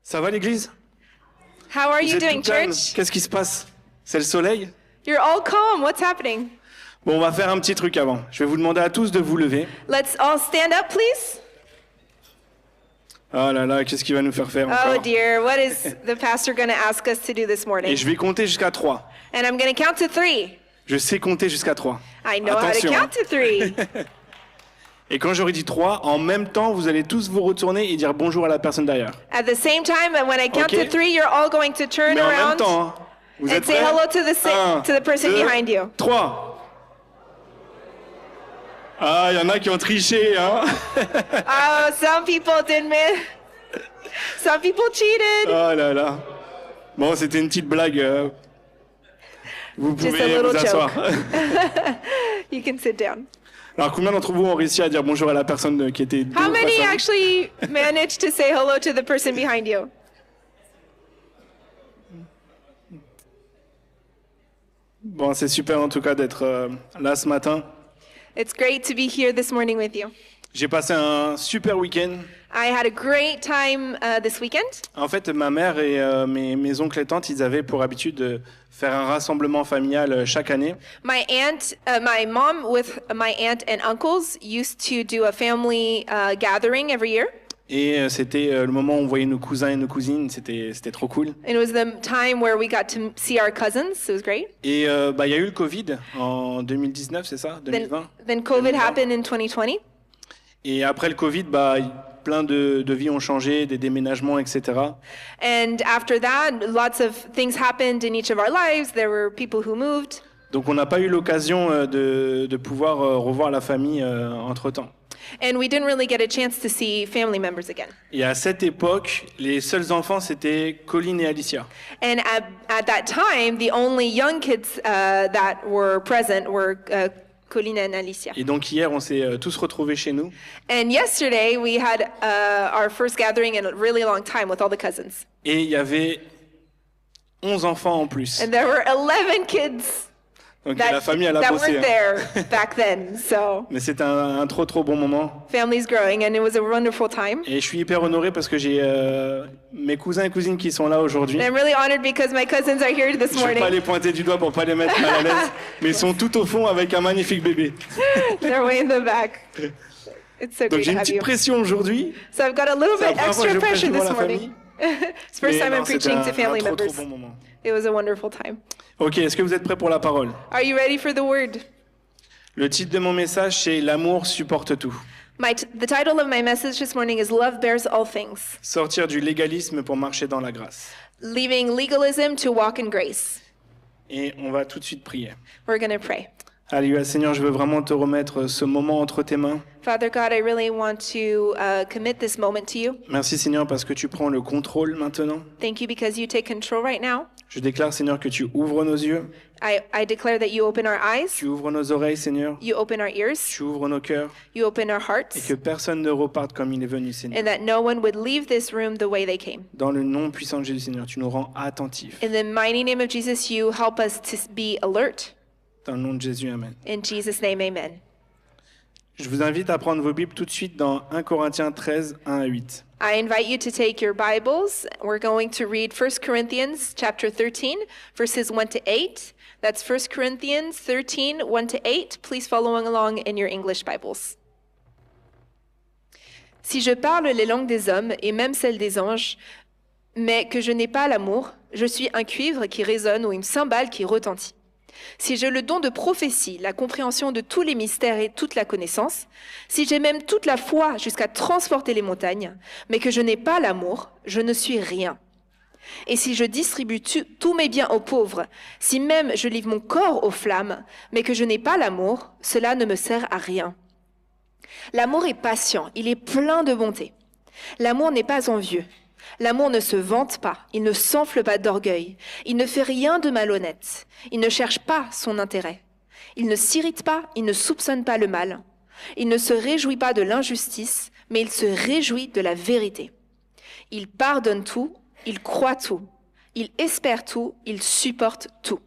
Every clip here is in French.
Ça va l'église? How are Vous you êtes doing, tout calme. church? Qu'est-ce qui se passe? C'est le soleil? You're all calm. What's happening? Bon, on va faire un petit truc avant. Je vais vous demander à tous de vous lever. Let's all stand up, please. Oh là là, qu'est-ce qu'il va nous faire faire Oh encore? dear, what is the pastor going to ask us to do this Et morning? je vais compter jusqu'à 3. And I'm going to count to 3. Je sais compter jusqu'à 3. I know how to Attention, count to 3. Et quand j'aurai dit 3, en même temps, vous allez tous vous retourner et dire bonjour à la personne derrière. At the same time, and when I count Okay. to 3, you're all going to turn Mais en même around temps, hein, vous and êtes say prêts? hello to the person 1, 2, behind you. 3. Ah, il y en a qui ont triché, hein? Oh, some people didn't miss. Some people cheated. Oh là là. Bon, c'était une petite blague. Vous Just a pouvez little vous asseoir. You can sit down. Alors, combien d'entre vous ont réussi à dire bonjour à la personne qui était How dos many face à vous? actually managed to say hello to the person behind you? Bon, c'est super en tout cas d'être là ce matin. It's great to be here this morning with you. J'ai passé un super week-end. I had a great time this weekend. En fait, ma mère et mes oncles et tantes, ils avaient pour habitude de faire un rassemblement familial chaque année. My mom with my aunt and uncles used to do a family gathering every year. Et c'était le moment où on voyait nos cousins et nos cousines. C'était trop cool. And it was the time where we got to see our cousins. It was great. Et il y a eu le Covid en 2019, c'est ça? 2020? Then COVID 2020. happened in 2020. Et après le Covid, plein de vies ont changé, des déménagements, etc. And after that, lots of things happened in each of our lives. There were people who moved. Donc on n'a pas eu l'occasion de pouvoir revoir la famille entre-temps. And we didn't really get a chance to see family members again. Et à cette époque, les seuls enfants, c'était Colline et Alicia. And at that time, the only young kids that were present were Colin and Alicia. Et donc hier, on s'est tous retrouvés chez nous. And yesterday, we had our first gathering in a really long time with all the cousins. Et il y avait 11 enfants en plus. And there were 11 kids Donc la famille, elle a that bossé. weren't there back then. So Mais c'était un trop bon moment. family's growing, and it was a wonderful time. Et je suis hyper honoré parce que j'ai mes cousins et cousines qui sont là aujourd'hui. And I'm really honored because my cousins are here this Je ne vais pas morning. les pointer du doigt pour pas les mettre mal à l'aise, mais ils sont tout au fond avec un magnifique bébé. They're way in the back. It's so Donc great j'ai to une have petite you. pression aujourd'hui. So I've got a little C'est la bit première fois que extra je prêche pressure devant this la morning. famille. It's the first Mais time non, I'm c'était preaching to family trop members. bon moment. It was a wonderful time. Ok, est-ce que vous êtes prêts pour la parole? Are you ready for the word? Le titre de mon message, c'est L'amour supporte tout. The title of my message this morning is Love Bears All Things, Sortir du légalisme pour marcher dans la grâce. leaving legalism to walk in grace. Et on va tout de suite prier. We're going to pray. Alléluia, Seigneur, je veux vraiment te remettre ce moment entre tes mains. Father God, I really want to commit this moment to you. Merci, Seigneur, parce que tu prends le contrôle maintenant. Thank you because you take control right now. Je déclare, Seigneur, que tu ouvres nos yeux, I declare that you open our eyes, tu ouvres nos oreilles, Seigneur, you open our ears, tu ouvres nos cœurs, you open our et hearts, que personne ne reparte comme il est venu, Seigneur. and that no one would leave this room the way they came. Dans le nom puissant de Jésus, Seigneur, tu nous rends attentifs. In the mighty name of Jesus, you help us to be alert. Dans le nom de Jésus, Amen. In Jesus' name, amen. Je vous invite à prendre vos Bibles tout de suite dans 1 Corinthiens 13, 1 à 8. I invite you to take your Bibles. We're going to read 1 Corinthians chapter 13, verses 1 to 8. That's 1 Corinthians 13, 1 to 8. Please follow along in your English Bibles. Si je parle les langues des hommes et même celles des anges, mais que je n'ai pas l'amour, je suis un cuivre qui résonne ou une cymbale qui retentit. Si j'ai le don de prophétie, la compréhension de tous les mystères et toute la connaissance, si j'ai même toute la foi jusqu'à transporter les montagnes, mais que je n'ai pas l'amour, je ne suis rien. Et si je distribue tous mes biens aux pauvres, si même je livre mon corps aux flammes, mais que je n'ai pas l'amour, cela ne me sert à rien. L'amour est patient, il est plein de bonté. L'amour n'est pas envieux. L'amour ne se vante pas, il ne s'enfle pas d'orgueil, il ne fait rien de malhonnête, il ne cherche pas son intérêt, il ne s'irrite pas, il ne soupçonne pas le mal, il ne se réjouit pas de l'injustice, mais il se réjouit de la vérité. Il pardonne tout, il croit tout, il espère tout, il supporte tout.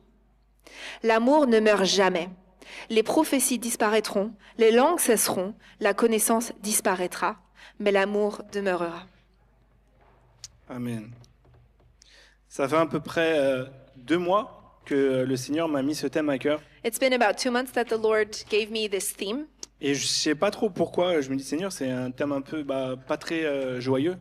L'amour ne meurt jamais. Les prophéties disparaîtront, les langues cesseront, la connaissance disparaîtra, mais l'amour demeurera. Amen. Ça fait à peu près 2 mois que le Seigneur m'a mis ce thème à cœur. It's been about 2 months that the Lord gave me this theme. Et je sais pas trop pourquoi. Je me dis, Seigneur, c'est un thème un peu pas très joyeux.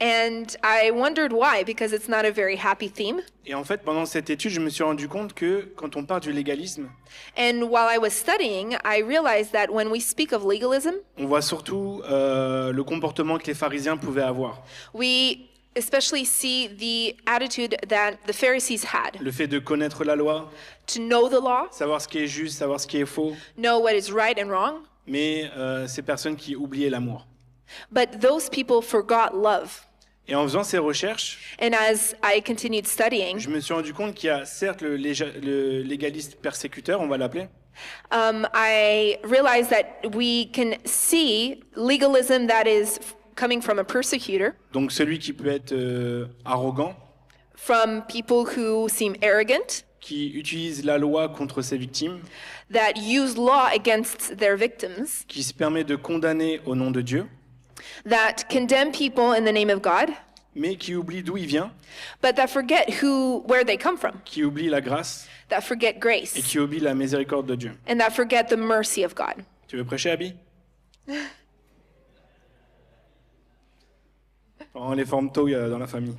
And I wondered why, because it's not a very happy theme. Et en fait, pendant cette étude, je me suis rendu compte que quand on parle du légalisme, And while I was studying, I realized that when we speak of legalism, on voit surtout le comportement que les pharisiens pouvaient avoir. we especially see the attitude that the Pharisees had Le fait de connaître la loi, to know the law, savoir ce qui est juste, savoir ce qui est faux, know what is right and wrong, mais ces personnes qui oubliaient l'amour. but those people forgot love. Et en faisant ces recherches, And as I continued studying, je me suis rendu compte qu'il y a certes le légaliste persécuteur, on va l'appeler, I realized that we can see legalism that is coming from a persecutor, donc celui qui peut être arrogant, from people who seem arrogant, qui utilise la loi contre ses victimes, that use law against their victims, qui se permet de condamner au nom de Dieu, that condemn people in the name of God, mais qui oublie d'où il vient, but that forget where they come from, qui oublie la grâce that forget et grace, qui oublie la miséricorde de Dieu. and that forget the mercy of God. Tu veux prêcher, Abby? On les forme tôt dans la famille.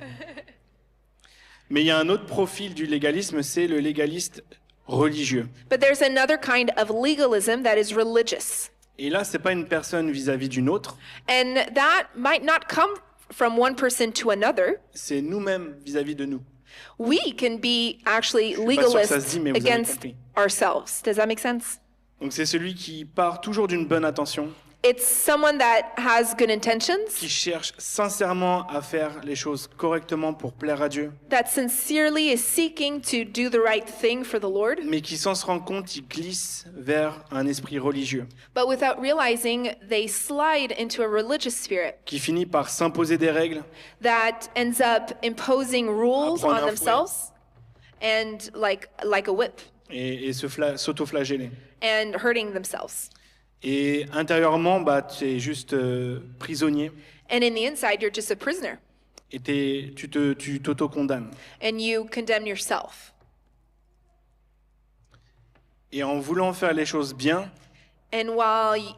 Mais il y a un autre profil du légalisme, c'est le légaliste religieux. But there's another kind of legalism that is religious. Et là, c'est pas une personne vis-à-vis d'une autre, And that might not come from one person to another. c'est nous-mêmes vis-à-vis de nous. We can be actually pas sûr que ça se legalists dit, mais vous avez against compris. ourselves. Does that make sense? Donc c'est celui qui part toujours d'une bonne intention, It's someone that has good intentions, qui cherche sincèrement à faire les choses correctement pour plaire à Dieu, that sincerely is seeking to do the right thing for the Lord, mais qui sans se rendre compte, il glisse vers un esprit religieux, but without realizing, they slide into a religious spirit qui finit par s'imposer des règles, that ends up imposing rules Apprendre on un themselves and like a whip et s'auto-flageller. and hurting themselves. Et intérieurement, tu es juste prisonnier And in the inside, you're just a prisoner et tu t'auto-condamnes. and you condemn yourself. Et en voulant faire les choses bien, And while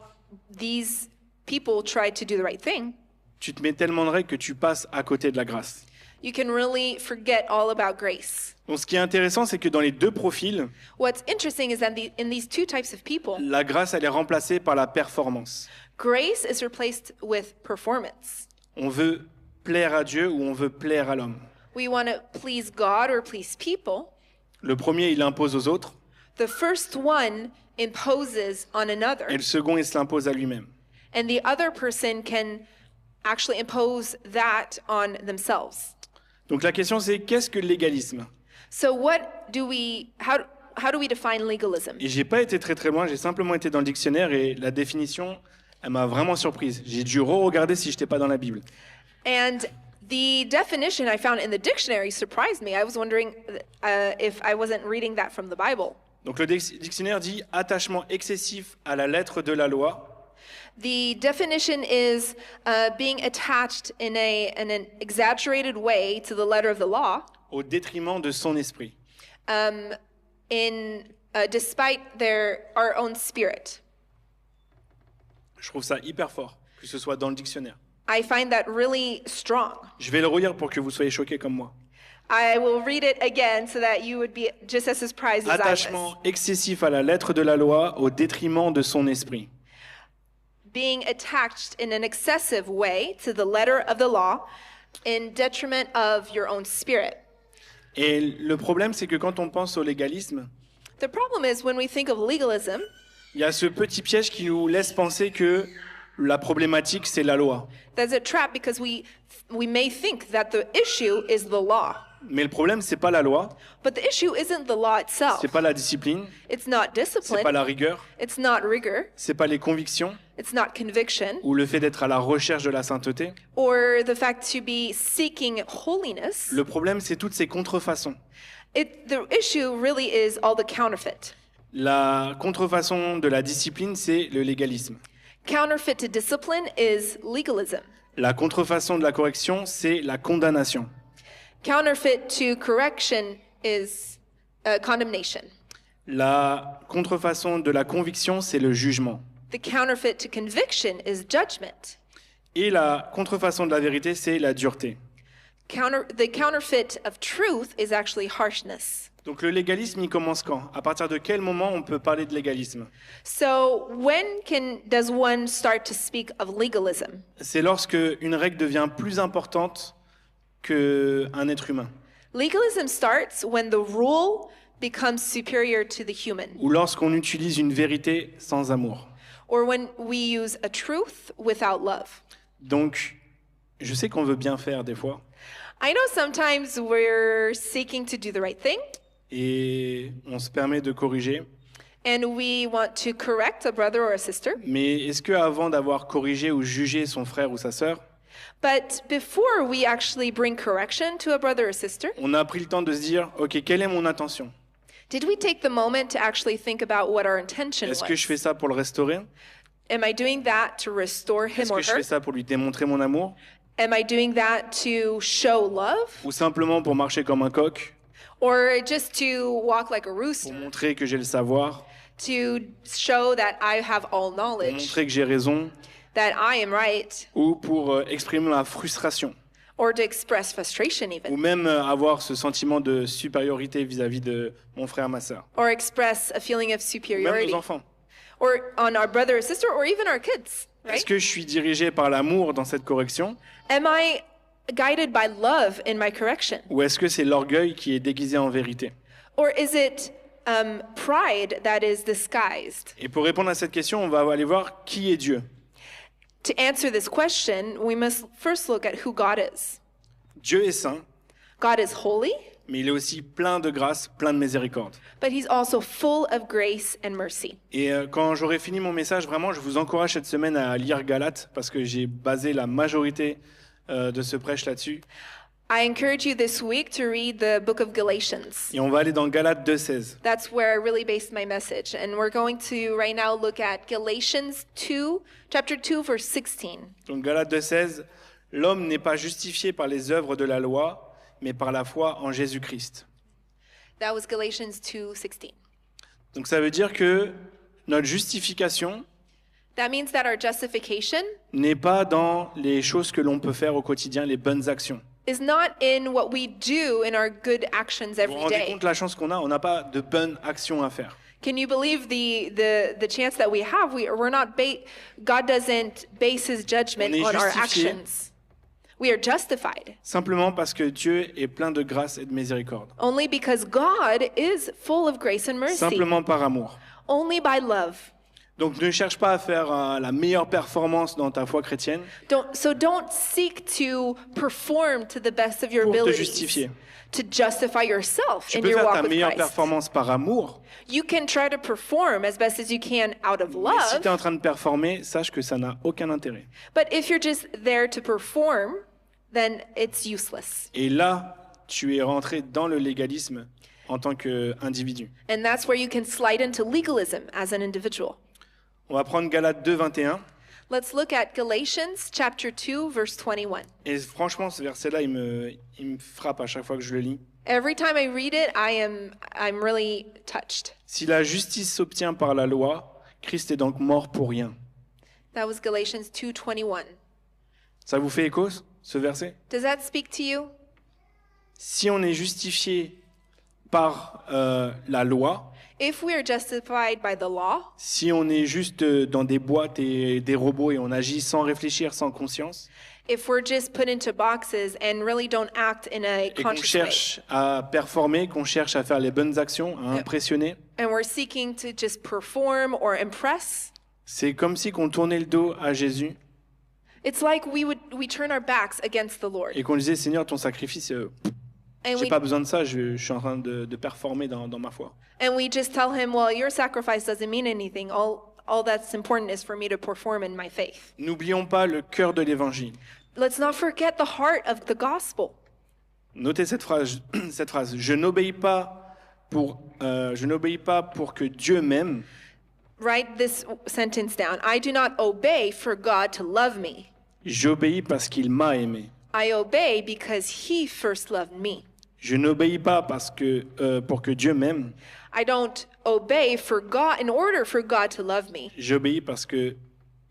these people try to do the right thing, tu te mets tellement de règles que tu passes à côté de la grâce. you can really forget all about grace. Donc ce qui est intéressant, c'est que dans les deux profils, What's interesting is that in these two types of people, la grâce, elle est remplacée par la performance. grace is replaced with performance. On veut plaire à Dieu ou on veut plaire à l'homme. We want to please God or please people. Le premier, il impose aux autres, The first one imposes on another, et le second, il se l'impose à lui-même. and the other person can actually impose that on themselves. Donc la question, c'est qu'est-ce que le légalisme? So how do we define legalism? Et j'ai pas été très très loin, j'ai simplement été dans le dictionnaire et la définition, elle m'a vraiment surprise. J'ai dû re-regarder si j'étais pas dans la Bible. And the definition I found in the dictionary surprised me. I was wondering if I wasn't reading that from the Bible. Donc le dictionnaire dit attachement excessif à la lettre de la loi, The definition is being attached in an exaggerated way to the letter of the law, au détriment de son esprit. despite our own spirit. Je trouve ça hyper fort que ce soit dans le dictionnaire. I find that really strong. Je vais le relire pour que vous soyez choqués comme moi. I will read it again so that you would be just as surprised as I was. Attachement excessif à la lettre de la loi au détriment de son esprit. Being attached in an excessive way to the letter of the law in detriment of your own spirit. Et le problème, c'est que quand on pense au légalisme, The problem is when we think of legalism, il y a ce petit piège qui nous laisse penser que la problématique, c'est la loi. there's a trap because we may think that the issue is the law. Mais le problème, c'est pas la loi, But the issue isn't the law itself. c'est pas la discipline, It's not c'est discipline. pas la rigueur, It's not rigor. c'est pas les convictions It's not conviction. ou le fait d'être à la recherche de la sainteté. Or the fact to be seeking holiness. Le problème, c'est toutes ces contrefaçons. The issue really is all the counterfeit. La contrefaçon de la discipline, c'est le légalisme. Counterfeit to discipline is legalism. La contrefaçon de la correction, c'est la condamnation. Counterfeit to correction is condemnation. La contrefaçon de la conviction, c'est le jugement. The counterfeit to conviction is judgment. Et la contrefaçon de la vérité, c'est la dureté. The counterfeit of truth is actually harshness. Donc le légalisme, il commence quand? À partir de quel moment on peut parler de légalisme? So when does one start to speak of legalism? C'est lorsque une règle devient plus importante qu'un être humain. Legalism starts when the rule becomes superior to the human, Ou lorsqu'on utilise une vérité sans amour. or when we use a truth without love. Donc, je sais qu'on veut bien faire des fois, I know sometimes we're seeking to do the right thing, et on se permet de corriger. and we want to correct a brother or a sister. Mais est-ce qu'avant d'avoir corrigé ou jugé son frère ou sa sœur, But before we actually bring correction to a brother or sister, on a pris le temps de se dire, ok, quelle est mon intention? did we take the moment to actually think about what our intention Est-ce que je was? fais ça pour le restaurer? Am I doing that to restore him Est-ce or que je fais her? ça pour lui démontrer mon amour? Am I doing that to show love? Ou simplement pour marcher comme un coq, Or just to walk like a pour rooster? montrer que j'ai le savoir, To show that I have all pour knowledge, montrer que j'ai raison, that I am right, ou pour exprimer ma frustration, or to express frustration ou even, même avoir ce sentiment de supériorité vis-à-vis de mon frère, ma sœur, or express a feeling of ou même superiority, nos enfants. or on our brother or sister, or even our kids, Est-ce right? que je suis dirigé par l'amour dans cette correction, Am I guided by love in my correction? ou est-ce que c'est l'orgueil qui est déguisé en vérité? Or is it pride that is disguised? Et pour répondre à cette question, on va aller voir qui est Dieu. To answer this question, we must first look at who God is. Dieu est saint, God is holy, mais il est aussi plein de grâce, plein de miséricorde. but he's also full of grace and mercy. Et quand j'aurai fini mon message, vraiment, je vous encourage cette semaine à lire Galates, parce que j'ai basé la majorité de ce prêche là-dessus. I encourage you this week to read the book of Galatians. Et on va aller dans Galates 2,16. That's where I really based my message. And we're going to right now look at Galatians 2, chapter 2, verse 16. Donc Galates 2,16, l'homme n'est pas justifié par les œuvres de la loi, mais par la foi en Jésus-Christ. That was Galatians 2, 16. Donc ça veut dire que notre justification That means that our justification n'est pas dans les choses que l'on peut faire au quotidien, les bonnes actions. is not in what we do in our good actions Vous vous every rendez day. compte la chance qu'on a? On n'a pas de bonnes actions à faire. Can you believe the chance that we have? We're not God doesn't base his judgment On est on our justifié. actions. We are justified Simplement parce que Dieu est plein de grâce et de miséricorde. only because God is full of grace and mercy, Simplement par amour. only by love. Donc ne cherche pas à faire la meilleure performance dans ta foi chrétienne Don't seek to perform to the best of your pour te abilities justifier. to justify yourself Tu in peux your faire ta walk with meilleure Christ. performance par amour, You can try to perform as best as you can out of mais si tu es love, en train de performer, sache que ça n'a aucun intérêt. but if you're just there to perform, then it's useless. Et là, tu es rentré dans le légalisme en tant qu'individu. And that's where you can slide into legalism as an individual. On va prendre Galates 2, 21. Let's look at Galatians chapter 2, verse 21. Et franchement, ce verset-là, il me frappe à chaque fois que je le lis. Every time I read it, I'm really touched. Si la justice s'obtient par la loi, Christ est donc mort pour rien. That was Galatians 2:21. Ça vous fait écho, ce verset? Does that speak to you? Si on est justifié par la loi, If we are justified by the law, si on est juste dans des boîtes et des robots et on agit sans réfléchir, sans conscience, if we're just put into boxes and really don't act in a et qu'on conscious way, cherche à performer, qu'on cherche à faire les bonnes actions, à impressionner, and we're seeking to just perform or impress, c'est comme si qu'on tournait le dos à Jésus it's like we turn our backs against the Lord. et qu'on disait, Seigneur, ton sacrifice, And j'ai we pas besoin de ça, je suis en train de performer dans ma foi. and we just tell him, well, your sacrifice doesn't mean anything. All that's important is for me to perform in my faith. N'oublions pas le cœur de l'évangile. Let's not forget the heart of the gospel. Notez cette phrase, cette phrase. Je n'obéis pas pour que Dieu m'aime, Write this sentence down. I do not obey for God to love me. J'obéis parce qu'il m'a aimé. I obey because he first loved me. Je n'obéis pas pour que Dieu m'aime. I don't obey for God in order for God to love me. J'obéis parce que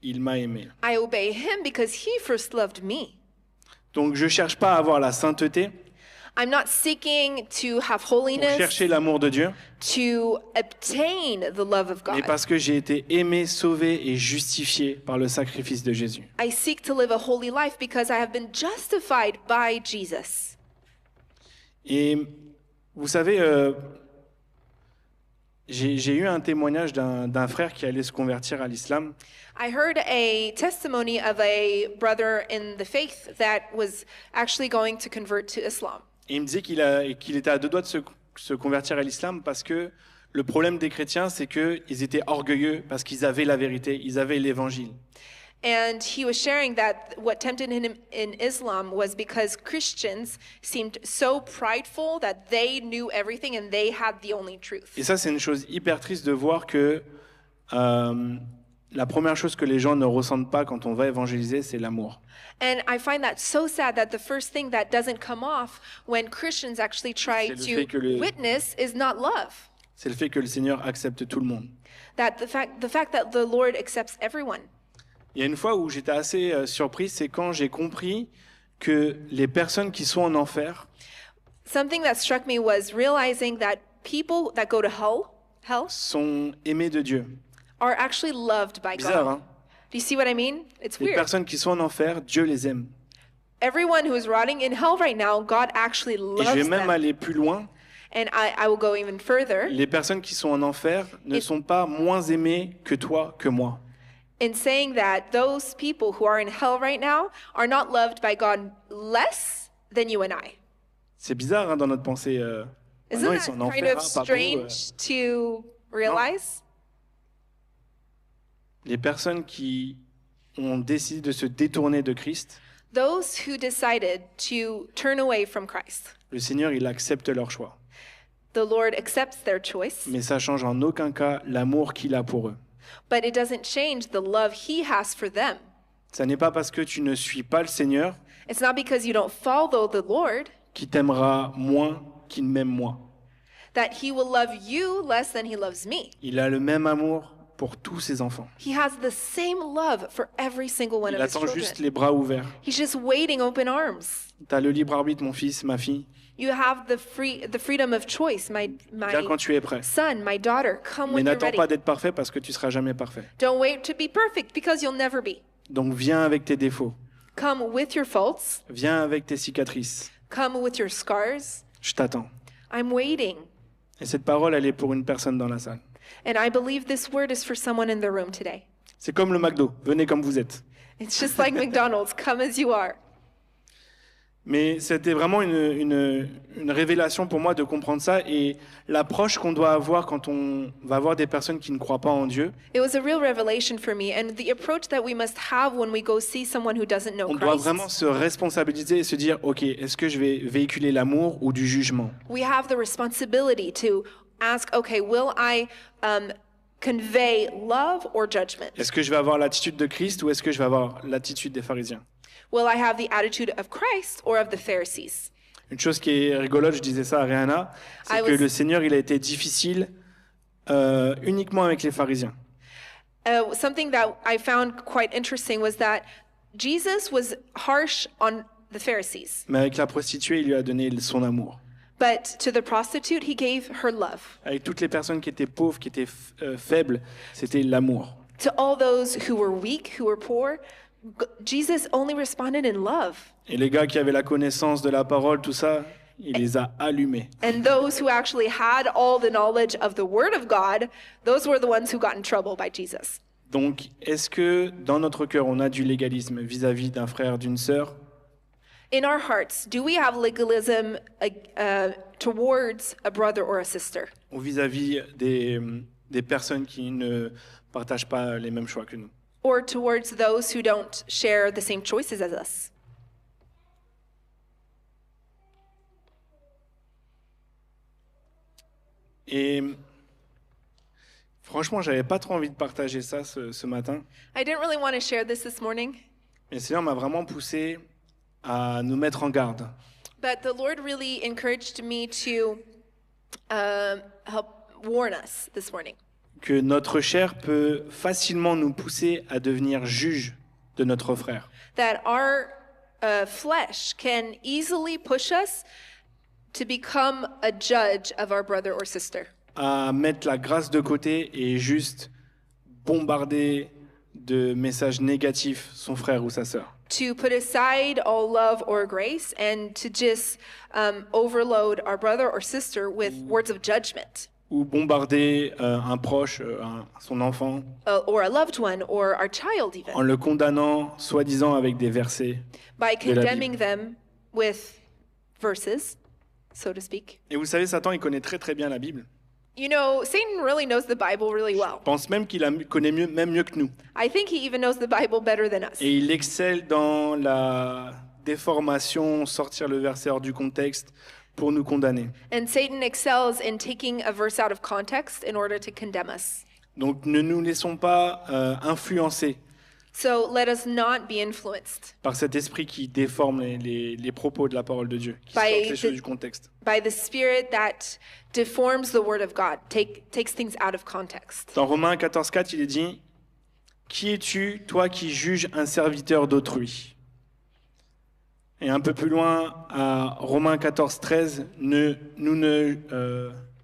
il m'a aimé. I obey him because he first loved me. Donc je cherche pas à avoir la sainteté I'm not seeking to have pour holiness, chercher l'amour de Dieu, to obtain the love of mais God. parce que j'ai été aimé, sauvé et justifié par le sacrifice de Jésus. I seek to live a holy life because I have been justified by Jesus. Et vous savez, j'ai eu un témoignage d'un frère qui allait se convertir à l'islam. I heard a testimony of a brother in the faith that was actually going to convert to Islam. Et il me disait qu'il était à deux doigts de se convertir à l'islam parce que le problème des chrétiens, c'est qu'ils étaient orgueilleux parce qu'ils avaient la vérité, ils avaient l'évangile. And he was sharing that what tempted him in Islam was because Christians seemed so prideful that they knew everything and they had the only truth. Et ça, c'est une chose hyper triste de voir que la première chose que les gens ne ressentent pas quand on va évangéliser, c'est l'amour. And I find that so sad that the first thing that doesn't come off when Christians actually try C'est le fait que to witness is not love. C'est le fait que le Seigneur accepte tout le monde. That the fact that the Lord accepts everyone. Il y a une fois où j'étais assez surpris, c'est quand j'ai compris que les personnes qui sont en enfer Something that struck me was realizing that people that go to hell sont aimées de Dieu. are actually loved by Bizarre, God. hein? Do you see what I mean? It's Les weird. personnes qui sont en enfer, Dieu les aime. Everyone who is rotting in hell right now, God actually Et je vais loves même them. aller plus loin. And I will go even further Les personnes qui sont en enfer ne Et- sont pas moins aimées que toi, que moi. in saying that those people who are in hell right now are not loved by God less than you and I. C'est bizarre hein, dans notre pensée. Isn't Non, ils that sont en kind enfer, of ah, pardon, strange to realize? Les personnes qui ont décidé de se détourner de Christ, Those who decided to turn away from Christ, le Seigneur, il accepte leur choix. the Lord accepts their choice, Mais ça change en aucun cas l'amour qu'il a pour eux. but it doesn't change the love He has for them. Ça n'est pas parce que tu ne suis pas le Seigneur It's not because you don't follow the Lord qu'il t'aimera moins qu'il m'aime moi. that He will love you less than He loves me. Il a le même amour pour tous ses enfants. He has the same love for every single one Il of His attend juste children. les bras ouverts. He's just waiting open arms. Tu as le libre arbitre, mon fils, ma fille. You have the freedom of choice, Viens quand tu es prêt. son, my daughter. Come Mais when you're n'attends ready. pas d'être parfait parce que tu seras jamais parfait. Don't wait to be perfect because you'll never be. Donc viens avec tes défauts. Come with your faults. Viens avec tes cicatrices. Come with your scars. Je t'attends. I'm waiting. Et cette parole, elle est pour une personne dans la salle. And I believe this word is for someone in the room today. C'est comme le McDo. Venez comme vous êtes. It's just like McDonald's. Come as you are. Mais c'était vraiment une révélation pour moi de comprendre ça et l'approche qu'on doit avoir quand on va voir des personnes qui ne croient pas en Dieu. It was a real revelation for me, and the approach that we must have when we go see someone who doesn't know On doit Christ. vraiment se responsabiliser et se dire, ok, est-ce que je vais véhiculer l'amour ou du jugement? We have the responsibility to ask, okay, will I convey love or judgment? Est-ce que je vais avoir l'attitude de Christ ou est-ce que je vais avoir l'attitude des pharisiens? Will I have the attitude of Christ or of the Pharisees? Une chose qui est rigolote, je disais ça à Rihanna, c'est I que was- le Seigneur, il a été difficile uniquement avec les pharisiens. Something that I found quite interesting was that Jesus was harsh on the Pharisees, Mais avec la prostituée, il lui a donné son amour. but to the prostitute, he gave her love. Avec toutes les personnes qui étaient pauvres, qui étaient faibles, c'était l'amour. To all those who were weak, who were poor, Jesus only responded in love. Et les gars qui avaient la connaissance de la parole, tout ça, il les a allumés. And those who actually had all the knowledge of the Word of God, those were the ones who got in trouble by Jesus. Donc, est-ce que dans notre cœur, on a du légalisme vis-à-vis d'un frère, d'une sœur? In our hearts, do we have legalism towards a brother or a sister? Ou vis-à-vis des personnes qui ne partagent pas les mêmes choix que nous? Or towards those who don't share the same choices as us? Et franchement, j'avais pas trop envie de partager ça ce matin. I didn't really want to share this morning, Et le Seigneur m'a vraiment poussé à nous mettre en garde. But the Lord really encouraged me to help warn us this morning. Que notre chair peut facilement nous pousser à devenir juge de notre frère. That our flesh can easily push us to become a judge of our brother or sister. À mettre la grâce de côté et juste bombarder de messages négatifs son frère ou sa sœur. To put aside all love or grace and to just overload our brother or sister with words of judgment. Ou bombarder un proche, son enfant, Or a loved one or our child even. en le condamnant soi-disant avec des versets. By de la condemning them with verses, so to speak. Et vous savez, Satan, il connaît très très bien la Bible. You know, Satan really knows the Bible really well. Je pense même qu'il connaît même mieux que nous. I think he even knows the Bible better than us. Et il excelle dans la déformation, sortir le verset hors du contexte pour nous condamner. And Satan excels in taking a verse out of context in order to condemn us. Donc ne nous laissons pas influencer So let us not be influenced par cet esprit qui déforme les propos de la parole de Dieu, qui By sort les the- choses du contexte. by the spirit that deforms the word of God, takes things out of context. Dans Romains 14,4, il est dit « Qui es-tu, toi qui juges un serviteur d'autrui ?» Et un peu plus loin, à Romains 14,13, ne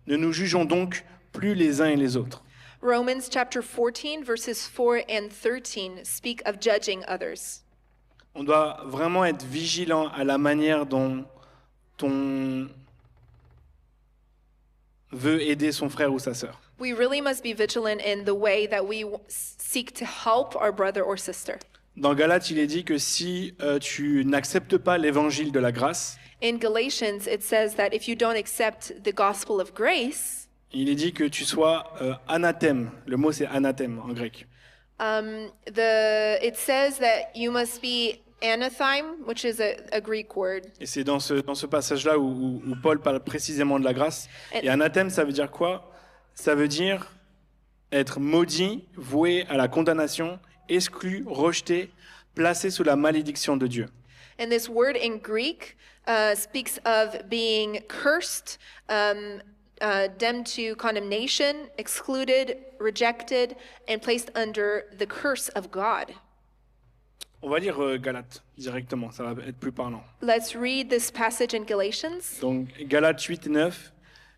nous jugeons donc plus les uns et les autres. Romans chapter 14 verses 4 and 13 speak of judging others. On doit vraiment être vigilant à la manière dont on veut aider son frère ou sa sœur. We really must be vigilant in the way that we seek to help our brother or sister. Dans Galates, il est dit que si tu n'acceptes pas l'évangile de la grâce, In Galatians, it says that if you don't accept the gospel of grace, il est dit que tu sois anathème. Le mot c'est anathème en grec. it says that you must be anatheme, which is a Greek word. Et c'est dans ce passage-là où Paul parle précisément de la grâce. Et anathème, ça veut dire quoi? Ça veut dire être maudit, voué à la condamnation, exclu, rejeté, placé sous la malédiction de Dieu. And this word in Greek speaks of being cursed, damned to condemnation, excluded, rejected, and placed under the curse of God. On va lire Galates directement, ça va être plus parlant. Let's read this passage in Galatians. Donc Galates 8 et 9.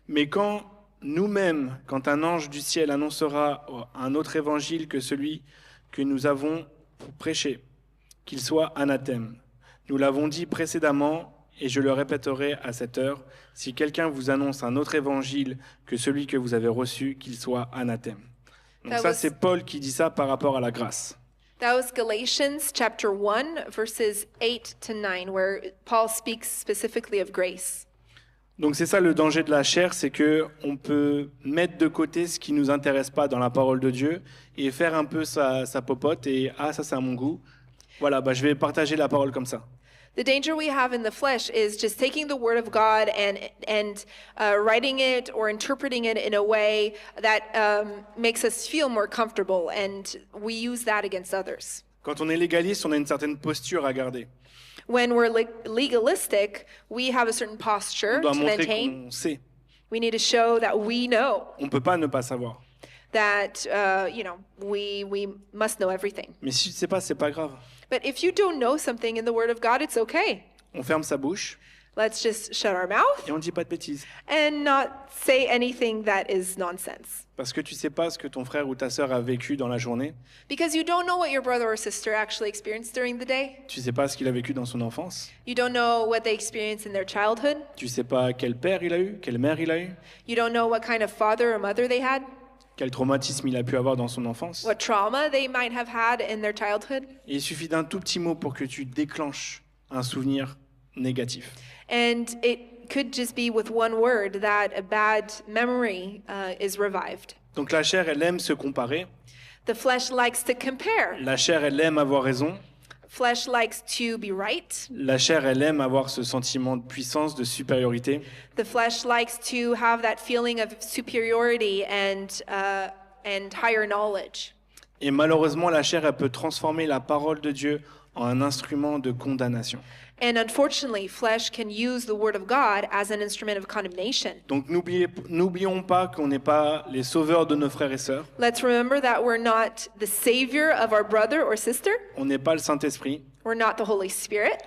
Mais quand nous-mêmes, quand un ange du ciel annoncera un autre évangile que celui que nous avons prêché, qu'il soit anathème. Nous l'avons dit précédemment, et je le répéterai à cette heure, si quelqu'un vous annonce un autre évangile que celui que vous avez reçu, qu'il soit anathème. Donc ça, c'est Paul qui dit ça par rapport à la grâce. That was Galatians chapter 1, verses 8 to 9, where Paul speaks specifically of grace. Donc c'est ça le danger de la chair, c'est que on peut mettre de côté ce qui nous intéresse pas dans la parole de Dieu et faire un peu sa popote et ça c'est à mon goût. Voilà, je vais partager la parole comme ça. The danger we have in the flesh is just taking the word of God and writing it or interpreting it in a way that makes us feel more comfortable, and we use that against others. Quand on est légaliste, on a une certaine posture à garder. When we're legalistic, we have a certain posture On doit to montrer maintain. qu'on sait. We need to show that we know, On peut pas ne pas savoir. that we must know everything. Mais si tu ne sais pas, c'est pas grave. But if you don't know something in the Word of God, it's okay. On ferme sa bouche Let's just shut our mouth et on ne dit pas de bêtises. and not say anything that is nonsense. Parce que tu sais pas ce que ton frère ou ta sœur a vécu dans la journée. Because you don't know what your brother or sister actually experienced during the day. Tu sais pas ce qu'il a vécu dans son enfance. You don't know what they experienced in their childhood. Tu sais pas quel père il a eu, quelle mère il a eu, You don't know what kind of father or mother they had, quel traumatisme il a pu avoir dans son enfance. what trauma they might have had in their childhood. Et il suffit d'un tout petit mot pour que tu déclenches un souvenir négatif. And it could just be with one word that a bad memory is revived. Donc la chair, elle aime se comparer. The flesh likes to compare. La chair, elle aime avoir raison. Flesh likes to be right. La chair, elle aime avoir ce sentiment de puissance, de supériorité. The flesh likes to have that feeling of superiority and higher knowledge. Et malheureusement, la chair, elle peut transformer la parole de Dieu en un instrument de condamnation. And unfortunately, flesh can use the word of God as an instrument of condemnation. Donc n'oublions pas qu'on n'est pas les sauveurs de nos frères et sœurs. Let's remember that we're not the savior of our brother or sister. On n'est pas le Saint-Esprit. We're not the Holy Spirit.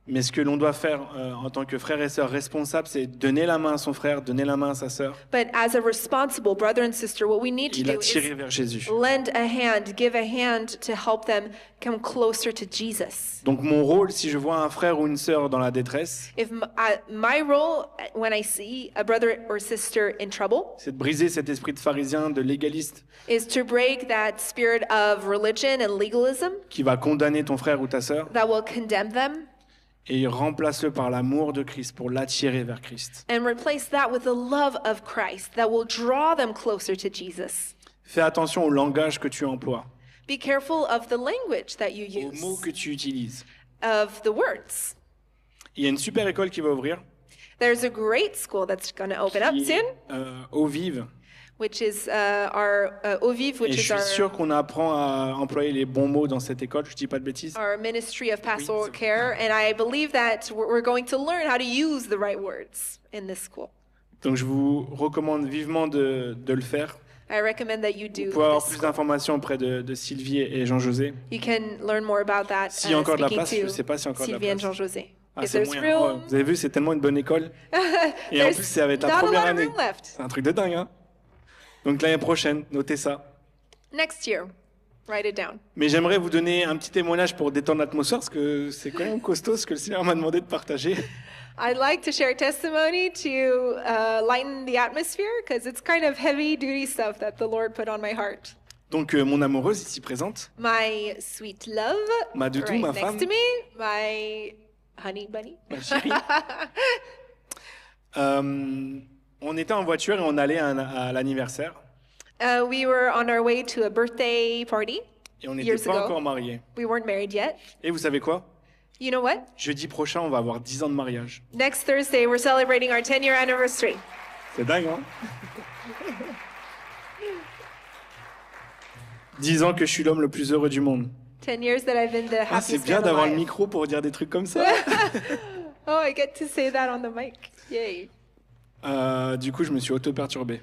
Mais ce que l'on doit faire en tant que frères et sœurs responsables, c'est donner la main à son frère, donner la main à sa sœur, But as a responsible brother and sister, what we need to et do l'attirer is vers Jésus. lend a hand, give a hand to help them come closer to Jesus. Donc mon rôle, si je vois un frère ou une sœur dans la détresse, If my role when I see a brother or sister in trouble c'est de briser cet esprit de pharisien, de légaliste, is to break that spirit of religion and legalism qui va condamner ton frère ou ta sœur, that will condemn them, et remplace-le par l'amour de Christ pour l'attirer vers Christ. and replace that with the love of Christ that will draw them closer to Jesus. Fais attention au langage que tu emploies, Be careful of the language that you aux mots use, que tu utilises. of the words. Il y a une super école qui va ouvrir, There's a great school that's going to open up qui soon, est Eau Vive, which is our Eau Vive, et which je is suis sûr qu'on apprend à employer les bons mots dans cette école, je dis pas de bêtises. our ministry of pastoral c'est bon. care, and I believe that we're going to learn how to use the right words in this school. Donc je vous recommande vivement de le faire. I recommend that you do Vous pouvez avoir this plus school. d'informations auprès de Sylvie et Jean-José. You can learn more about that S'il y a encore de la speaking place, je to sais pas s'il y a encore de la Sylvie and place. Jean-José. Ah, If c'est there's moyen. room, Vous avez vu, c'est tellement une bonne école. Et en there's plus, ça va être la not a première lot of année. room left. C'est un truc de dingue, hein. Donc l'année prochaine, notez ça. Next year, write it down. Mais j'aimerais vous donner un petit témoignage pour détendre l'atmosphère, parce que c'est quand même costaud ce que le Seigneur m'a demandé de partager. I'd like to share a testimony to lighten the atmosphere because it's kind of heavy duty stuff that the Lord put on my heart. Donc mon amoureuse ici présente, My sweet love, Ma doutou, right ma next femme. to me, my honey bunny. ma chérie, on était en voiture et on allait à l'anniversaire. We were on our way to a birthday party. Et on n'était Years pas ago. encore mariés. We weren't married yet. Et vous savez quoi? You know what? Jeudi prochain, on va avoir 10 ans de mariage. Next Thursday, we're celebrating our 10-year anniversary. C'est dingue, hein? 10 ans que je suis l'homme le plus heureux du monde. 10 years that I've been the Ah, c'est happiest bien man d'avoir le alive. micro pour dire des trucs comme ça. Oh, I get to say that on the mic. Yay. Du coup, je me suis auto-perturbé.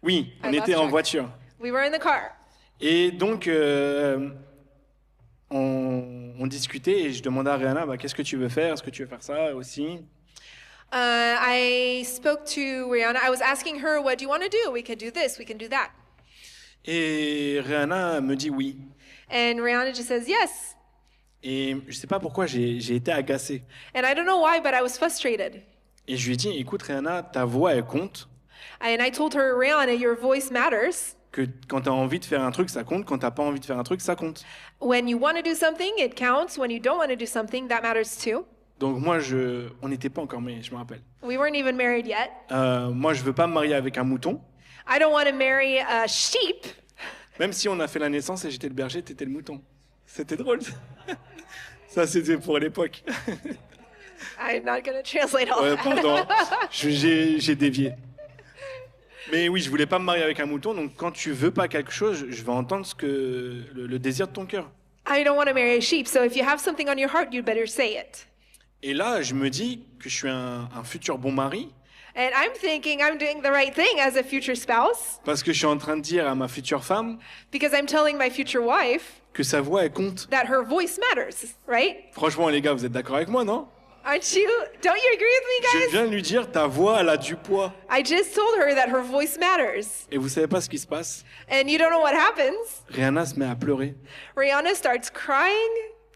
Oui, on I était lost en track. voiture. We were in the car. Et donc, on discutait et je demandais à Rihanna, bah, qu'est-ce que tu veux faire? Est-ce que tu veux faire ça aussi? I spoke to Rihanna. I was asking her, what do you want to do? We can do this, we can do that. Et Rihanna me dit oui. And Rihanna just says yes. Et je sais pas pourquoi j'ai été agacé. And I don't know why, but I was frustrated. Et je lui ai dit, écoute Rihanna, ta voix elle compte. And I told her, Rihanna, your voice matters. Que quand tu as envie de faire un truc, ça compte. Quand tu n'as pas envie de faire un truc, ça compte. When you want to do something, it counts. When you don't want to do something, that matters too. Donc moi, on n'était pas encore mariés, je me rappelle. We weren't even married yet. Moi, je veux pas me marier avec un mouton. I don't want to marry a sheep. Même si on a fait la naissance et j'étais le berger, t'étais le mouton. C'était drôle. Ça, c'était pour l'époque. I'm not going to translate all Ouais, that. pardon. J'ai dévié. Mais oui, je voulais pas me marier avec un mouton. Donc quand tu veux pas quelque chose, je vais entendre le désir de ton cœur. I don't want to marry a sheep. So if you have something on your heart, you better say it. Et là, je me dis que je suis un futur bon mari. And I'm thinking I'm doing the right thing as a future spouse Parce que je suis en train de dire à ma future femme because I'm telling my future wife que sa voix, elle compte. that her voice matters, right? Franchement, les gars, vous êtes d'accord avec moi, non? Aren't you? Don't you agree with Je me, guys? viens de lui dire, ta voix, elle a du poids. I just told her that her voice matters. Et vous savez pas ce qui se passe? And you don't know what happens? Rihanna se met à pleurer. Rihanna starts crying.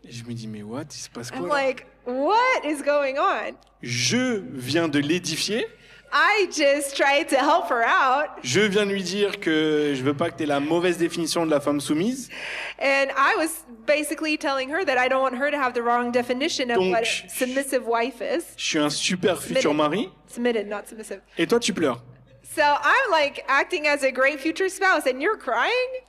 Et je me dis, mais what? Il se passe I'm quoi là? like, what is going on? Je viens de l'édifier. I just tried to help her out. Je viens de lui dire que je veux pas que tu aies la mauvaise définition de la femme soumise. And I was basically telling her that I don't want her to have the wrong definition of Donc, what a submissive wife is. Je suis un super futur mari. Submitted, not submissive. Et toi, tu pleures. So I'm like acting as a great future spouse, and you're crying?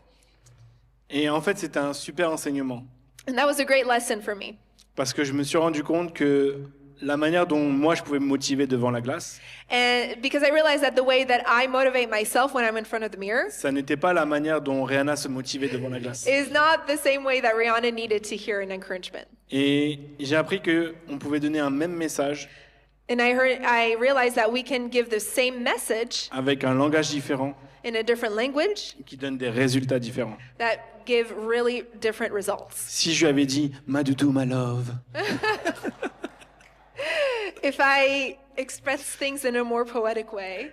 Et en fait, c'était un super enseignement. And that was a great lesson for me. Parce que je me suis rendu compte que la manière dont moi je pouvais me motiver devant la glace, And because I realized that the way that I motivate myself when I'm in front of the mirror ça n'était pas la manière dont Rihanna se motivait devant la glace. is not the same way that Rihanna needed to hear an encouragement. Et j'ai appris que on pouvait donner un même message And I realized that we can give the same message avec un langage différent in a different language qui donne des résultats différents. that give really different results. Si je lui avais dit « Ma doudou, ma love If I express things in a more poetic way, »,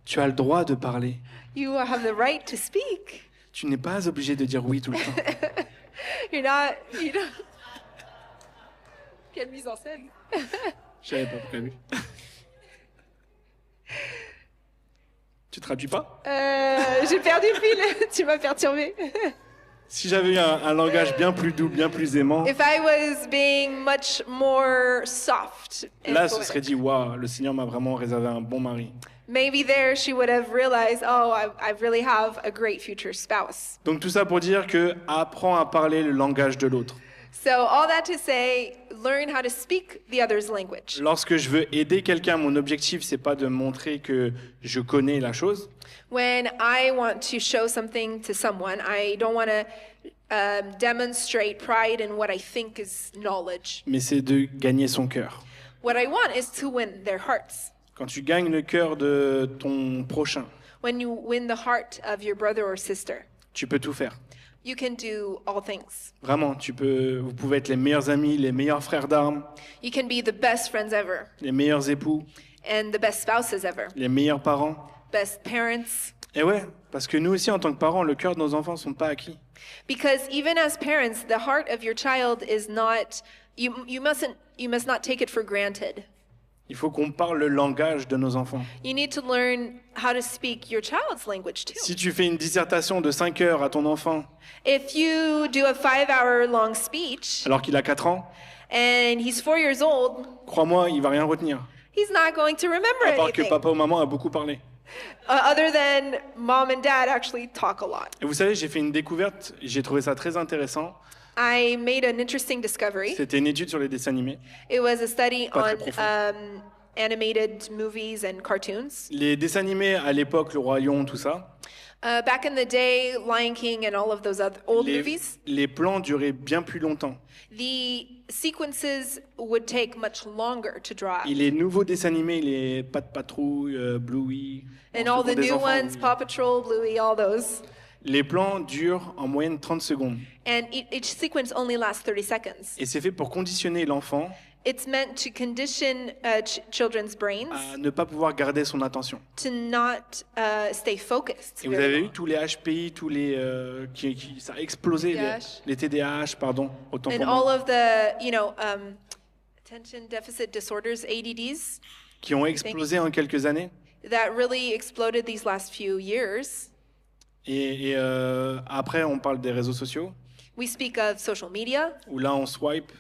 tu as le droit de parler. you have the right to speak. Tu n'es pas obligé de dire oui tout le temps. You're not, you don't. Quelle mise en scène. Je n'avais pas prévu. Tu traduis pas? J'ai perdu le fil, tu m'as perturbé. Si j'avais eu un langage bien plus doux, bien plus aimant, If I was being much more soft and là, ce poetic, serait dit « Waouh, le Seigneur m'a vraiment réservé un bon mari. maybe there she would have realized, oh, I really have a great future spouse. » Donc tout ça pour dire que apprends à parler le langage de l'autre. So all that to say, learn how to speak the other's language. Lorsque je veux aider quelqu'un, mon objectif, c'est pas de montrer que je connais la chose, When I want to show something to someone, I don't want to demonstrate pride in what I think is knowledge. mais c'est de gagner son cœur. What I want is to win their hearts. Quand tu gagnes le cœur de ton prochain, When you win the heart of your brother or sister, tu peux tout faire. you can do all things. Vraiment, vous pouvez être les meilleurs amis, les meilleurs frères d'armes, You can be the best friends ever les meilleurs époux, and the best spouses ever, les meilleurs parents. best parents. Et ouais, parce que nous aussi, en tant que parents, le cœur de nos enfants ne sont pas acquis. Because even as parents, the heart of your child is not, you must not take it for granted. Il faut qu'on parle le langage de nos enfants. You need to learn how to speak your child's language too. Si tu fais une dissertation de 5 heures à ton enfant, If you do a 5-hour long speech alors qu'il a 4 ans, and he's 4 years old, crois-moi, il va rien retenir. he's not going to remember À part que anything. papa ou maman a beaucoup parlé. Other than mom and dad actually talk a lot. Et vous savez, j'ai fait une découverte, j'ai trouvé ça très intéressant. I made an interesting discovery. C'était une étude sur les dessins animés. It was a study Pas très on profond. animated movies and cartoons. Les dessins animés à l'époque, Le Roi Lion, tout ça, Back in the day, Lion King and all of those other old movies, les plans duraient bien plus longtemps. the sequences would take much longer to draw. Et les nouveaux dessins animés, les Pas de Patrouille, Bluey, And bon, all ceux the pour des new enfants, ones, oui. Paw Patrol, Bluey, all those. Les plans durent en moyenne 30 secondes. And each sequence only lasts 30 seconds. Et c'est fait pour conditionner l'enfant It's meant to condition children's brains à ne pas pouvoir garder son attention. to not stay focused. Et vous avez vu tous les HPI, tous les ça a explosé, TDAH. les TDAH, pardon, autant And pour all moi, of the, attention deficit disorders, ADDs, qui ont explosé en quelques années. that really exploded these last few years. Et après, on parle des réseaux sociaux, We speak of social media, où là, on swipe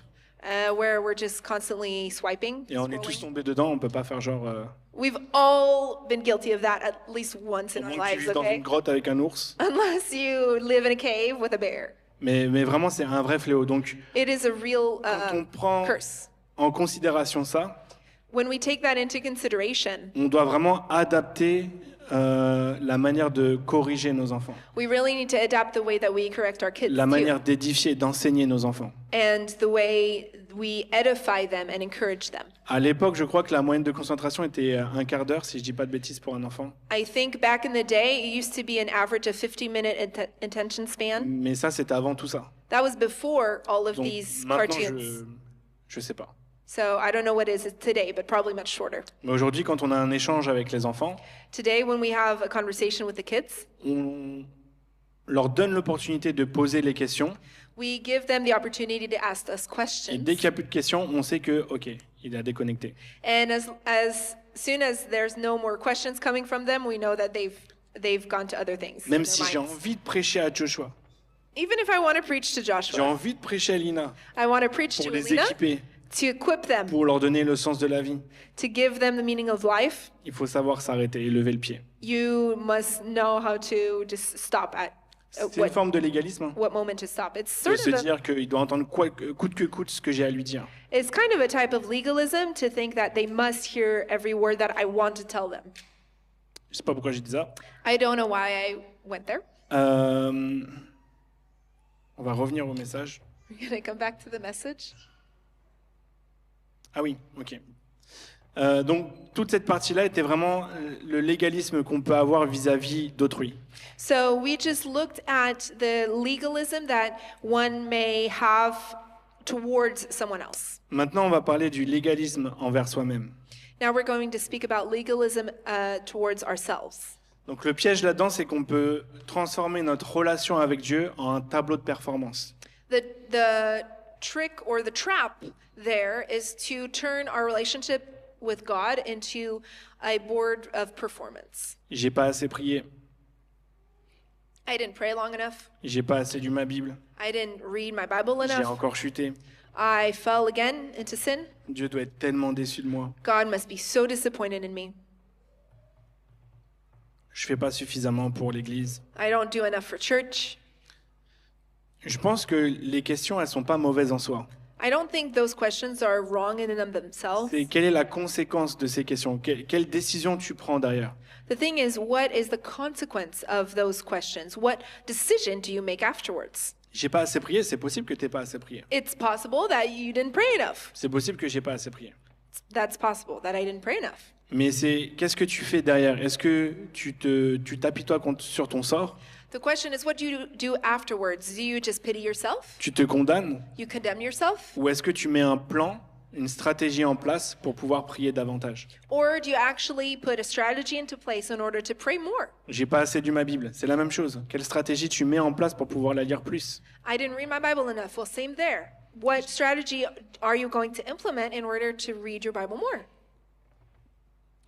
where we're just constantly swiping. et on est tous scrolling. tombés dedans. On peut pas faire genre. We've all been guilty of that at least once in Au our moins que tu lives, vives dans okay? une grotte avec un ours. Unless you live in a cave with a bear. Mais vraiment, c'est un vrai fléau. Donc, It is a real quand on prend curse. en considération ça, When we take that into consideration, on doit vraiment adapter la manière de corriger nos enfants, we really need to adapt the way that we correct our kids la too, manière d'édifier, d'enseigner nos enfants. and the way we edify them and encourage them. À l'époque, je crois que la moyenne de concentration était un quart d'heure, si je dis pas de bêtises, pour un enfant. I think back in the day, it used to be an average of 50-minute attention span. Mais ça, c'était avant tout ça. That was before all of Donc these maintenant, cartoons. je sais pas. So I don't know what it is today, but probably much shorter. Mais aujourd'hui, quand on a un échange avec les enfants, Today, when we have a conversation with the kids, on leur donne l'opportunité de poser les questions. we give them the opportunity to ask us Et questions. dès qu'il n'y a plus de questions, on sait que, OK, il a déconnecté. And as soon as there's no more questions coming from them, we know that they've gone to other things. in Même their si j'ai minds. envie de prêcher à Joshua, Even if I want to preach to j'ai Joshua, envie de prêcher à Lina, I want to preach pour to les Alina, équiper, to equip them, pour leur donner le sens de la vie, to give them the meaning of life. il faut savoir s'arrêter et lever le pied. You must know how to just stop at C'est une forme de légalisme, hein, what moment to stop. It's de sort se of a, dire qu'il doit entendre coûte que coûte ce que j'ai à lui dire. it's kind of a type of legalism to think that they must hear every word that I want to tell them. Je sais pas pourquoi j'ai dit ça. I don't know why I went there. On va revenir au message. We're going to come back to the message. Ah oui, ok. Donc toute cette partie-là était vraiment le légalisme qu'on peut avoir vis-à-vis d'autrui. So we just looked at the legalism that one may have towards someone else. Maintenant, on va parler du légalisme envers soi-même. Now we're going to speak about legalism towards ourselves. Donc le piège là-dedans, c'est qu'on peut transformer notre relation avec Dieu en un tableau de performance. The trick or the trap there is to turn our relationship with God into a board of performance. J'ai pas assez prié, I didn't pray long enough. j'ai pas assez lu ma Bible, I didn't read my Bible j'ai enough. encore chuté. I fell again into sin. Dieu doit être tellement déçu de moi. God must be so disappointed in me. Je fais pas suffisamment pour l'Église. I don't do enough for church. Je pense que les questions, elles sont pas mauvaises en soi. I don't think those questions are wrong in and of themselves. C'est quelle est la conséquence de ces questions? Quelle décision tu prends derrière? The thing is, what is the consequence of those questions? What decision do you make afterwards? J'ai pas assez prié, c'est possible que t'aies pas assez prié. It's possible that you didn't pray enough. C'est possible que j'ai pas assez prié. That's possible that I didn't pray enough. Mais c'est qu'est-ce que tu fais derrière? Est-ce que tu t'apitoies sur ton sort? The question is, what do you do afterwards? Do you just pity yourself? Tu te condamnes? You condemn yourself? Ou est-ce que tu mets un plan, une stratégie en place pour pouvoir prier davantage? Or do you actually put a strategy into place in order to pray more? J'ai pas assez lu ma Bible. C'est la même chose. Quelle stratégie tu mets en place pour pouvoir la lire plus? I didn't read my Bible enough. Well, same there. What strategy are you going to implement in order to read your Bible more?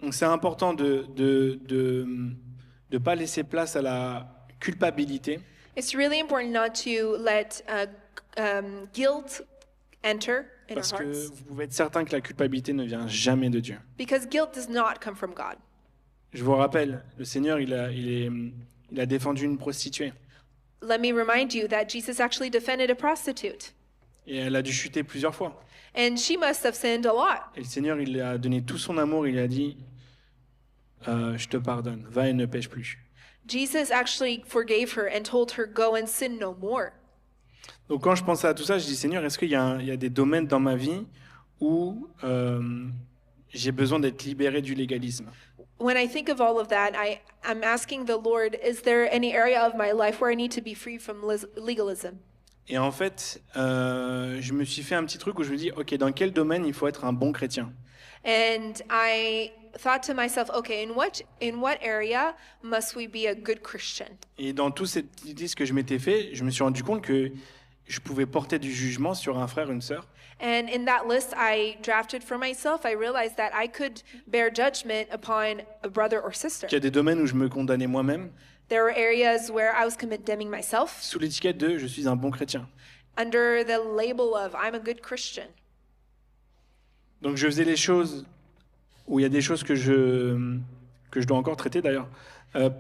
Donc c'est important de pas laisser place à la culpabilité, It's really important not to let guilt enter in parce our que hearts, vous pouvez être certain que la culpabilité ne vient jamais de Dieu. because guilt does not come from God. Je vous rappelle, le Seigneur, il a défendu une prostituée. Let me remind you that Jesus actually defended a prostitute, Et elle a dû chuter plusieurs fois. and she must have sinned a lot. Et le Seigneur, il lui a donné tout son amour, il lui a dit, je te pardonne, va et ne pêche plus. Jesus actually forgave her and told her, go and sin no more. Donc quand je pensais à tout ça, je dis, Seigneur, est-ce qu'il y a des domaines dans ma vie où j'ai besoin d'être libéré du légalisme? When I think of all of that, I'm asking the Lord, is there any area of my life where I need to be free from legalism? Et en fait, je me suis fait un petit truc où je me dis, ok, dans quel domaine il faut être un bon chrétien? And I thought to myself, okay, in what area must we be a good Christian? Et dans tous ces petits listes que je m'étais fait, je me suis rendu compte que je pouvais porter du jugement sur un frère, une sœur. And in that list I drafted for myself, I realized that I could bear judgment upon a brother or sister. Il y a des domaines où je me condamnais moi-même, There were areas where I was condemning myself sous l'étiquette de je suis un bon chrétien. under the label of I'm a good Christian. Donc je faisais les choses où il y a des choses que je dois encore traiter d'ailleurs,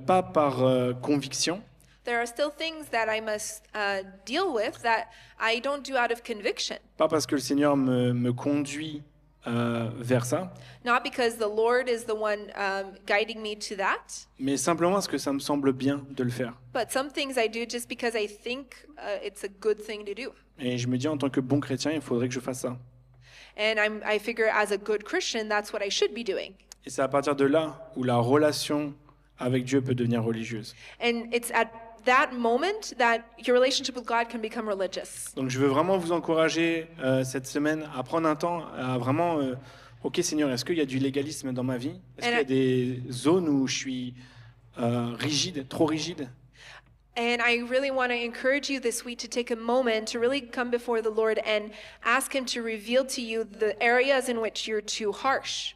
pas par conviction, There are still things that I must deal with that I don't do out of conviction. pas parce que le Seigneur me conduit vers ça, Not because the Lord is the one guiding me to that, mais simplement parce que ça me semble bien de le faire. but some things I do just because I think it's a good thing to do. Et je me dis en tant que bon chrétien, il faudrait que je fasse ça. And I figure as a good Christian, that's what I should be doing. Et c'est à partir de là où la relation avec Dieu peut devenir religieuse. And it's at that moment that your relationship with God can become religious. Donc je veux vraiment vous encourager cette semaine à prendre un temps, à vraiment, ok Seigneur, est-ce qu'il y a du légalisme dans ma vie? Est-ce qu'il y a des zones où je suis rigide, trop rigide? And I really want to encourage you this week to take a moment to really come before the Lord and ask Him to reveal to you the areas in which you're too harsh.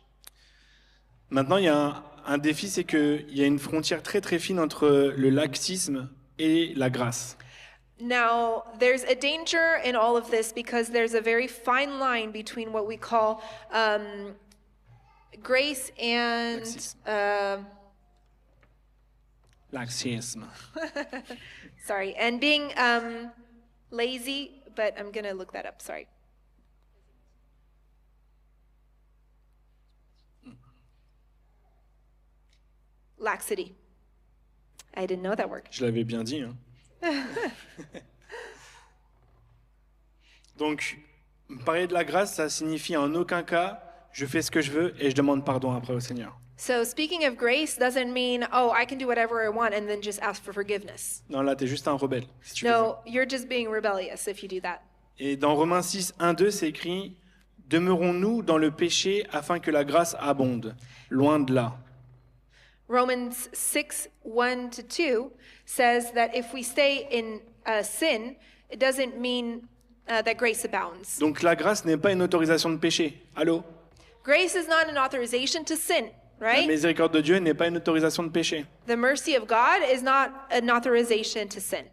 Maintenant, il y a un défi, c'est qu'il y a une frontière très très fine entre le laxisme et la grâce. Now, there's a danger in all of this because there's a very fine line between what we call grace and Laxisme. Laxisme. Sorry. And being lazy, but I'm going to look that up. Sorry. Laxity. I didn't know that word. Je l'avais bien dit. Hein. Donc, parler de la grâce, ça signifie en aucun cas, je fais ce que je veux et je demande pardon après au Seigneur. So speaking of grace doesn't mean, oh, I can do whatever I want and then just ask for forgiveness. Non, là, t'es juste un rebelle. Si tu fais No, you're just being rebellious if you do that. ça. Et dans Romains 6, 1, 2, c'est écrit « Demeurons-nous dans le péché afin que la grâce abonde ?» Loin de là. Romans 6, 1 to 2 says that if we stay in sin, it doesn't mean that grace abounds. Donc la grâce n'est pas une autorisation de péché. Allô? Grace is not an authorization to sin, La right? miséricorde de Dieu n'est pas une autorisation de péché. The mercy of God is not an authorization to sin.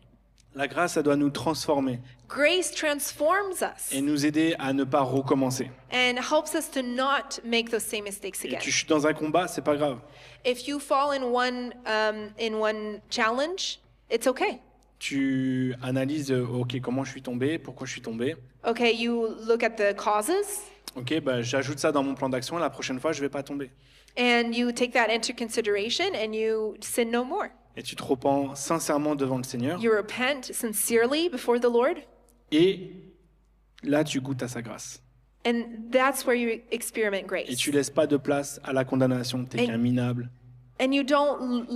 La grâce, ça doit nous transformer Grace transforms us et nous aider à ne pas recommencer. and helps us to not make those same mistakes Et again. tu chutes dans un combat, c'est pas grave. If you fall in one challenge, it's okay. Tu analyses, ok, comment je suis tombé, pourquoi je suis tombé. Okay, you look at the causes Ok, bah, j'ajoute ça dans mon plan d'action, la prochaine fois, je vais pas tomber. and you take that into consideration and you sin no more. Et tu te repens sincèrement devant le Seigneur. You repent sincerely before the Lord, Et là, tu goûtes à sa grâce. and that's where you experiment Et grace. tu laisses pas de place à la condamnation. T'es Et- qu'un minable. And you don't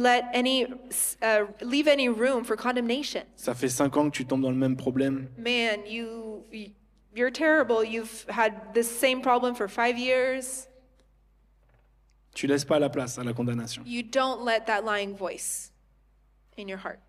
leave any room for condemnation. Ça fait 5 ans que tu tombes dans le même problème. Man, you're terrible. You've had this same problem for 5 years. Tu laisses pas la place à la condamnation. You don't let that lying voice in your heart.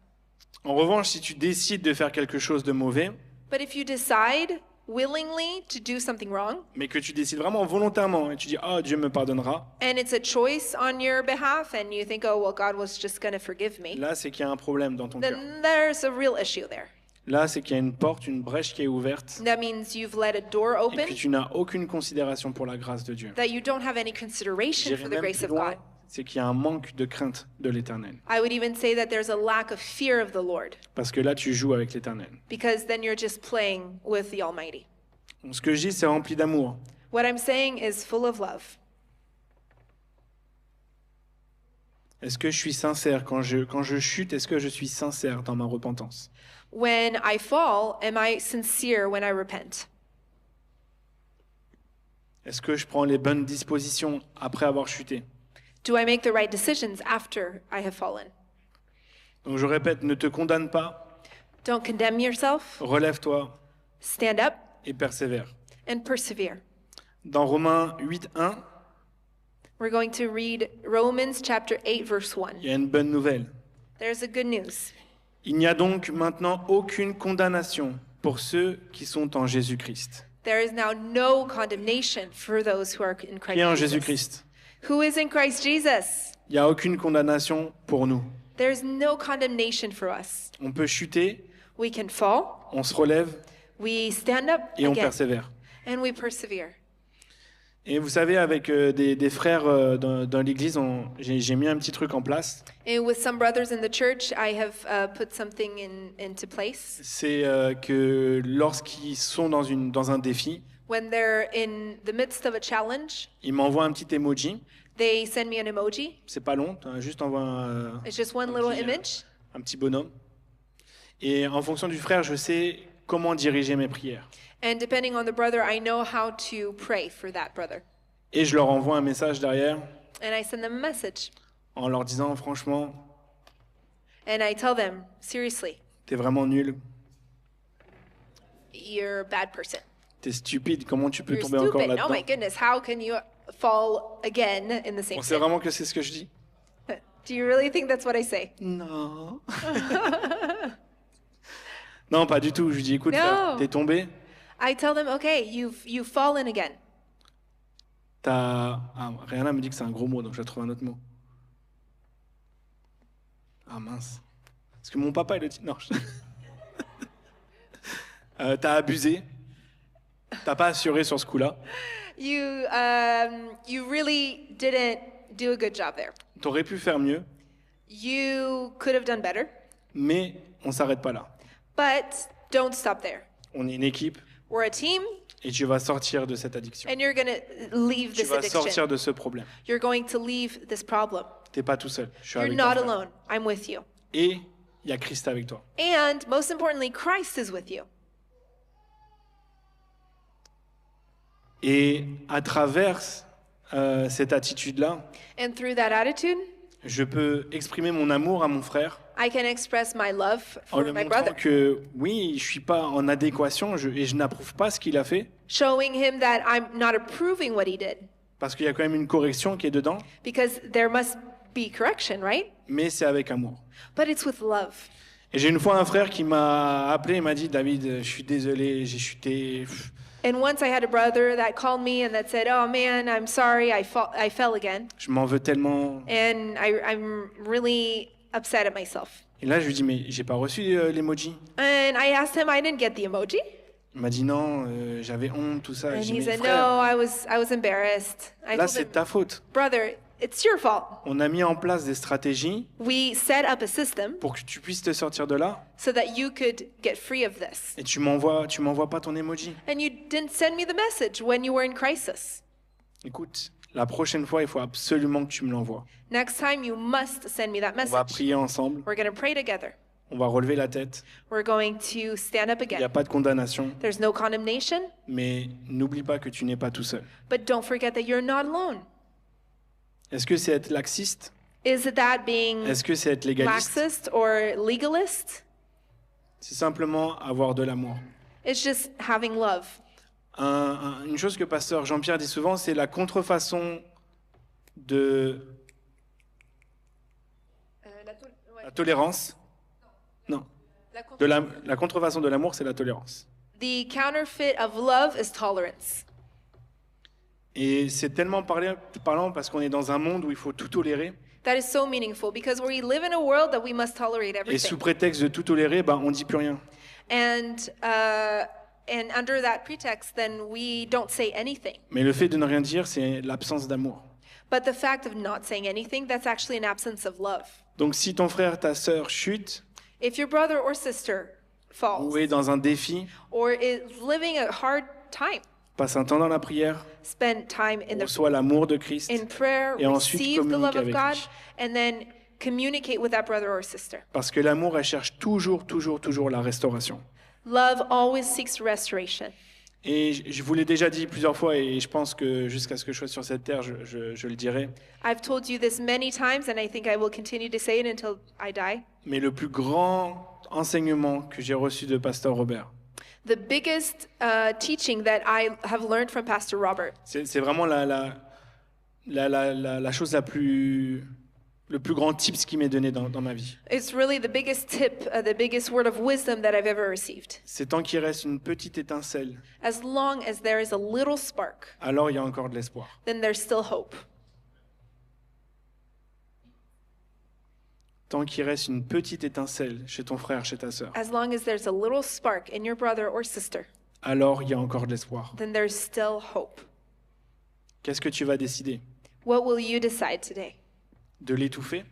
En revanche, si tu décides de faire quelque chose de mauvais, But if you decide willingly to do something wrong, mais que tu décides vraiment volontairement et tu dis oh Dieu me pardonnera, and it's a choice on your behalf, and you think, oh, well, God was just going to forgive me, là c'est qu'il y a un problème dans ton cœur. then there's a real issue there. Là c'est qu'il y a une porte, une brèche qui est ouverte That means you've let a door et open, que tu n'as aucune considération pour la grâce de Dieu. that you don't have any consideration J'irai for the même grace plus of loin, God. c'est qu'il y a un manque de crainte de l'Éternel. I would even say that there's a lack of fear of the Lord, Parce que là tu joues avec l'Éternel. because then you're just playing with the Almighty. Donc, ce que je dis c'est rempli d'amour. What I'm saying is full of love. Est-ce que je suis sincère quand je chute? Est-ce que je suis sincère dans ma repentance? When I fall, am I sincere when I repent? Est-ce que je prends les bonnes dispositions après avoir chuté? Do I make the right decisions after I have fallen? Donc je répète, ne te condamne pas, Don't condemn yourself. relève-toi Stand up et persévère. and persevere. Dans Romains 8.1, We're going to read Romans chapter 8, verse 1. il y a une bonne nouvelle. There's a good news. Il n'y a donc maintenant aucune condamnation pour ceux qui sont en Jésus-Christ. There is now no condemnation for those who are in Qui est en Christ Jesus. Jésus-Christ? Who is in Christ Jesus? Il n'y a aucune condamnation pour nous. There's no condemnation for us. On peut chuter, We can fall, on se relève we stand up et on again, persévère. and we persevere. Et vous savez, avec des frères dans l'église, j'ai mis un petit truc en place. And with some brothers in the church, I have put something into place. C'est que lorsqu'ils sont dans un défi, When they're in the midst of a challenge, ils m'envoient un petit emoji. they send me an emoji. C'est pas long, juste envoie It's just one un little petit, image. un petit bonhomme. Et en fonction du frère, je sais comment diriger mes prières. And depending on the brother, I know how to pray for that brother. Et je leur envoie un message derrière And I send them a message. en leur disant franchement, And I tell them, seriously, t'es vraiment nul, you're a bad person. t'es stupide, comment tu peux You're tomber encore stupid. Oh là-dedans? my goodness, how can you fall again in the same On sait sin? vraiment que c'est ce que je dis? Do you really think that's what I say? Non. Non, pas du tout. Je lui dis, écoute, No. frère, t'es tombé, I tell them, okay, you've fallen again. Rihanna me dit que c'est un gros mot, donc je vais trouver un autre mot. Ah mince. Parce que mon papa, il le dit. Non. T'as abusé. T'as pas assuré sur ce coup-là. You really didn't do a good job there. T'aurais pu faire mieux. You could have done better, mais on s'arrête pas là. but don't stop there. On est une équipe We're a team, et tu vas sortir de cette addiction. and you're going to leave Tu this vas addiction. sortir de ce problème. You're going to leave this problem. T'es pas tout seul. Je suis You're avec toi. not frère. alone. I'm with you. Et il y a Christ avec toi. And most importantly, Christ is with you. Et à travers cette attitude-là, And through that attitude, je peux exprimer mon amour à mon frère I can express my love en for lui my montrant brother, que oui, je suis pas en adéquation et je n'approuve pas ce qu'il a fait showing him that I'm not approving what he did, parce qu'il y a quand même une correction qui est dedans, because there must be correction, right? mais c'est avec amour. But it's with love. Et j'ai une fois un frère qui m'a appelé et m'a dit, David, je suis désolé, j'ai chuté. And once I had a brother that called me and that said, "Oh man, I'm sorry, I fell again, Je m'en veux tellement. and I'm really upset at myself." Et là, je lui dis, mais j'ai pas reçu l'emoji. And I asked him, I didn't get the emoji, Il m'a dit non, j'avais honte, tout ça. and J'ai dit, he mais said, frère, "No, I was embarrassed." I là, told c'est him, de ta faute. "Brother, it's your fault. On a mis en place des stratégies We set up a system pour que tu puisses te sortir de là so that you could get free of this. et tu m'envoies pas ton emoji. And you didn't send me the message when you were in crisis. Écoute, la prochaine fois, il faut absolument que tu me l'envoies. Next time, you must send me that On va message. prier ensemble, We're going to pray together. on va relever la tête. We're going to stand up Il n'y a again. pas de condamnation, There's no condemnation, mais n'oublie pas que tu n'es pas tout seul. but don't forget that you're not alone. Est-ce que c'est être laxiste? Is that being Est-ce que c'est être légaliste? laxist or legalist? C'est simplement avoir de l'amour. It's just having love. Une chose que pasteur Jean-Pierre dit souvent, c'est la contrefaçon de la tolérance. Non, la contrefaçon de l'amour, c'est la tolérance. The counterfeit of love is tolerance. Et c'est tellement parlant parce qu'on est dans un monde où il faut tout tolérer. That is so meaningful because we live in a world that we must tolerate Et sous everything. prétexte de tout tolérer, on dit plus rien. And under that pretext, then we don't say anything. Mais le fait de ne rien dire, c'est l'absence d'amour. But the fact of not saying anything, that's actually an absence of love. Donc si ton frère, ta sœur chute If your brother or sister falls ou est dans un défi, or is living a hard time, passe un temps dans la prière, spend time in reçoit l'amour de Christ in prayer, et ensuite receive the communique love of avec God, lui. and then communicate with that brother or sister. Parce que l'amour, elle cherche toujours la restauration. Love always seeks restoration. Et je vous l'ai déjà dit plusieurs fois et je pense que jusqu'à ce que je sois sur cette terre, je le dirai. I've told you this many times, and I think I will continue to say it until I die. Mais le plus grand enseignement que j'ai reçu de Pasteur Robert, The biggest teaching that I have learned from Pastor Robert, c'est vraiment la chose le plus grand tips qui m'est donné dans ma vie. it's really the biggest tip, the biggest word of wisdom that I've ever received. C'est tant qu'il reste une petite étincelle, As long as there is a little spark, alors il y a encore de l'espoir. then there's still hope. Tant qu'il reste une petite étincelle chez ton frère, chez ta sœur, As long as there's a little spark in your brother or sister, alors il y a encore de l'espoir. then there's still hope. Qu'est-ce que tu vas décider? What will you decide today? De l'étouffer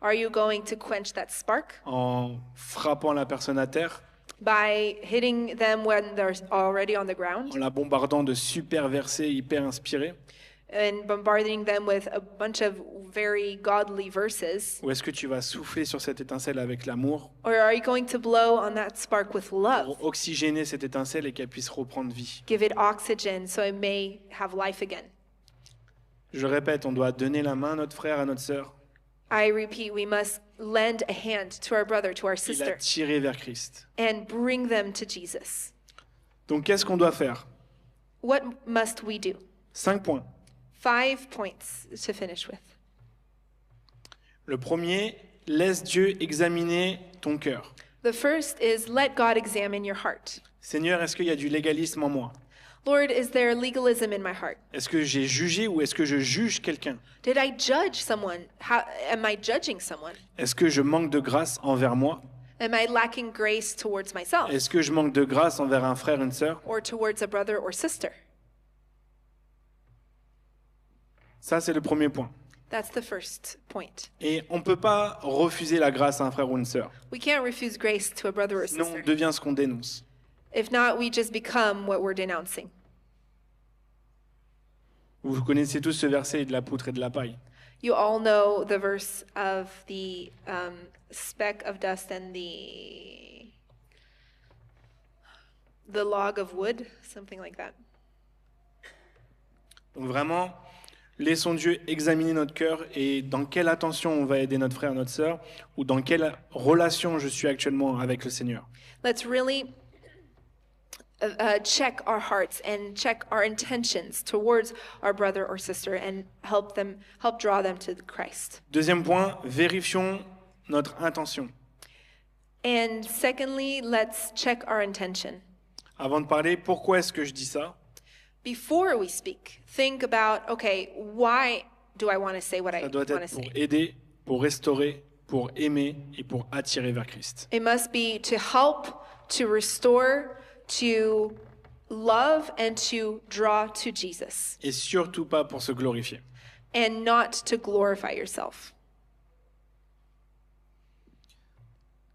Are you going to quench that spark en frappant la personne à terre, by hitting them when they're already on the ground en la bombardant de super versets hyper inspirés? and bombarding them with a bunch of very godly verses? Ou est-ce que tu vas souffler sur cette étincelle avec l'amour Or are you going to blow on that spark with love? pour oxygéner cette étincelle et qu'elle puisse reprendre vie? Give it oxygen so it may have life again. Je répète, on doit donner la main à notre frère, à notre sœur, I repeat, we must lend a hand to our brother, to our et la sister, tirer vers Christ. and bring them to Jesus. Donc qu'est-ce qu'on doit faire? What must we do? 5 points. 5 points to finish with. Le premier, laisse Dieu examiner ton cœur. The first is let God examine your heart. Seigneur, est-ce qu'il y a du légalisme en moi? Lord, is there legalism in my heart? Est-ce que j'ai jugé ou est-ce que je juge quelqu'un? Did I judge someone? How am I judging someone? Est-ce que je manque de grâce envers moi? Am I lacking grace towards myself Est-ce que je manque de grâce envers un frère, une sœur? or towards a brother or sister? Ça, c'est le premier point. That's the first point. Et on ne peut pas refuser la grâce à un frère ou une sœur. We can't refuse grace to a brother or Sinon, on sister. devient ce qu'on dénonce. If not, we just become what we're denouncing. Vous connaissez tous ce verset de la poutre et de la paille. You all know the verse of the speck of dust and the log of wood, something like that. Donc vraiment, laissons Dieu examiner notre cœur et dans quelle attention on va aider notre frère, notre sœur, ou dans quelle relation je suis actuellement avec le Seigneur. Let's really check our hearts and check our intentions towards our brother or sister and help draw them to Christ. Deuxième point, vérifions notre intention. And secondly, let's check our intention. Avant de parler, pourquoi est-ce que je dis ça? Before we speak, think about, okay, why do I want to say what I Ça doit want to être pour say? aider, pour restaurer, pour aimer et pour attirer vers Christ. It must be to help, to restore, to love, and to draw to Jesus, Et surtout pas pour se glorifier. and not to glorify yourself.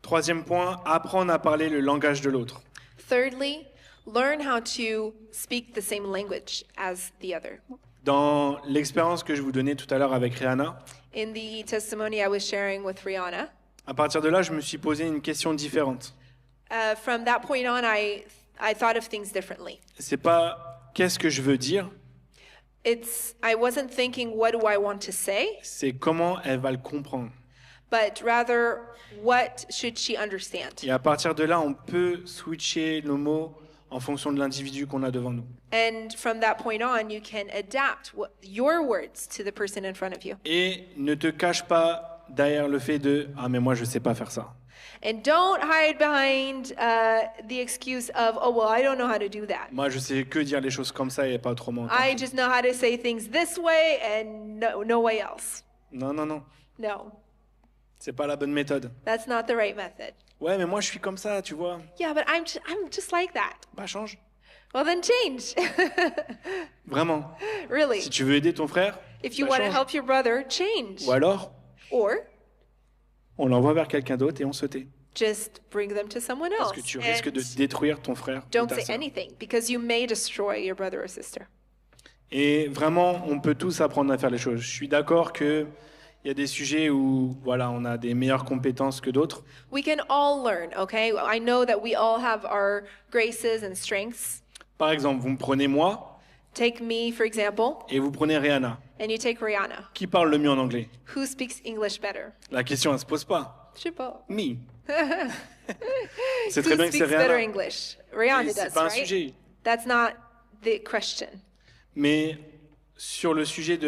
Troisième point, apprendre à parler le langage de l'autre. Thirdly, learn how to speak the same language as the other. Dans l'expérience que je vous donnais tout à l'heure avec Rihanna, In the testimony I was sharing with Rihanna, à partir de là, je me suis posé une question différente. from that point on, I thought of things differently. C'est pas qu'est-ce que je veux dire, I wasn't thinking, what do I want to say? c'est comment elle va le comprendre. But rather, what should she understand? Et à partir de là, on peut switcher nos mots en fonction de l'individu qu'on a devant nous. And from that point on, you can adapt your words to the person in front of you. Et ne te cache pas derrière le fait de « Ah, mais moi, je sais pas faire ça And don't hide behind the excuse of, oh, well, I don't know how to do that. ». Moi, je sais que dire les choses comme ça et pas autrement. I just know how to say things this way and no way else. Non, non, non. No, C'est pas la bonne méthode. that's not the right method. Ouais, mais moi, je suis comme ça, tu vois. Yeah, but I'm just like that. Bah, change. Well, then change. Vraiment. Really. Si tu veux aider ton frère, If you bah, want to change. help your brother, change. Ou alors, Or on l'envoie vers quelqu'un d'autre et on se tait. just bring them to someone Parce else. que tu risques de And détruire ton frère ou don't ta say sœur. anything because you may destroy your brother or sister. Et vraiment, on peut tous apprendre à faire les choses. Je suis d'accord qu'il y a des sujets où voilà, on a des meilleures compétences que d'autres. We can all learn, okay? I know that we all have our graces and strengths. Par exemple, vous me prenez moi Take me, for example, et vous prenez Rihanna. and you take Rihanna. Qui parle le mieux en anglais? Who speaks English better? La question, elle se pose pas. Je sais pas. Me. C'est très Who bien que c'est speaks better Rihanna. English? Rihanna Mais c'est does, pas un right? sujet. That's not the question. Mais sur le sujet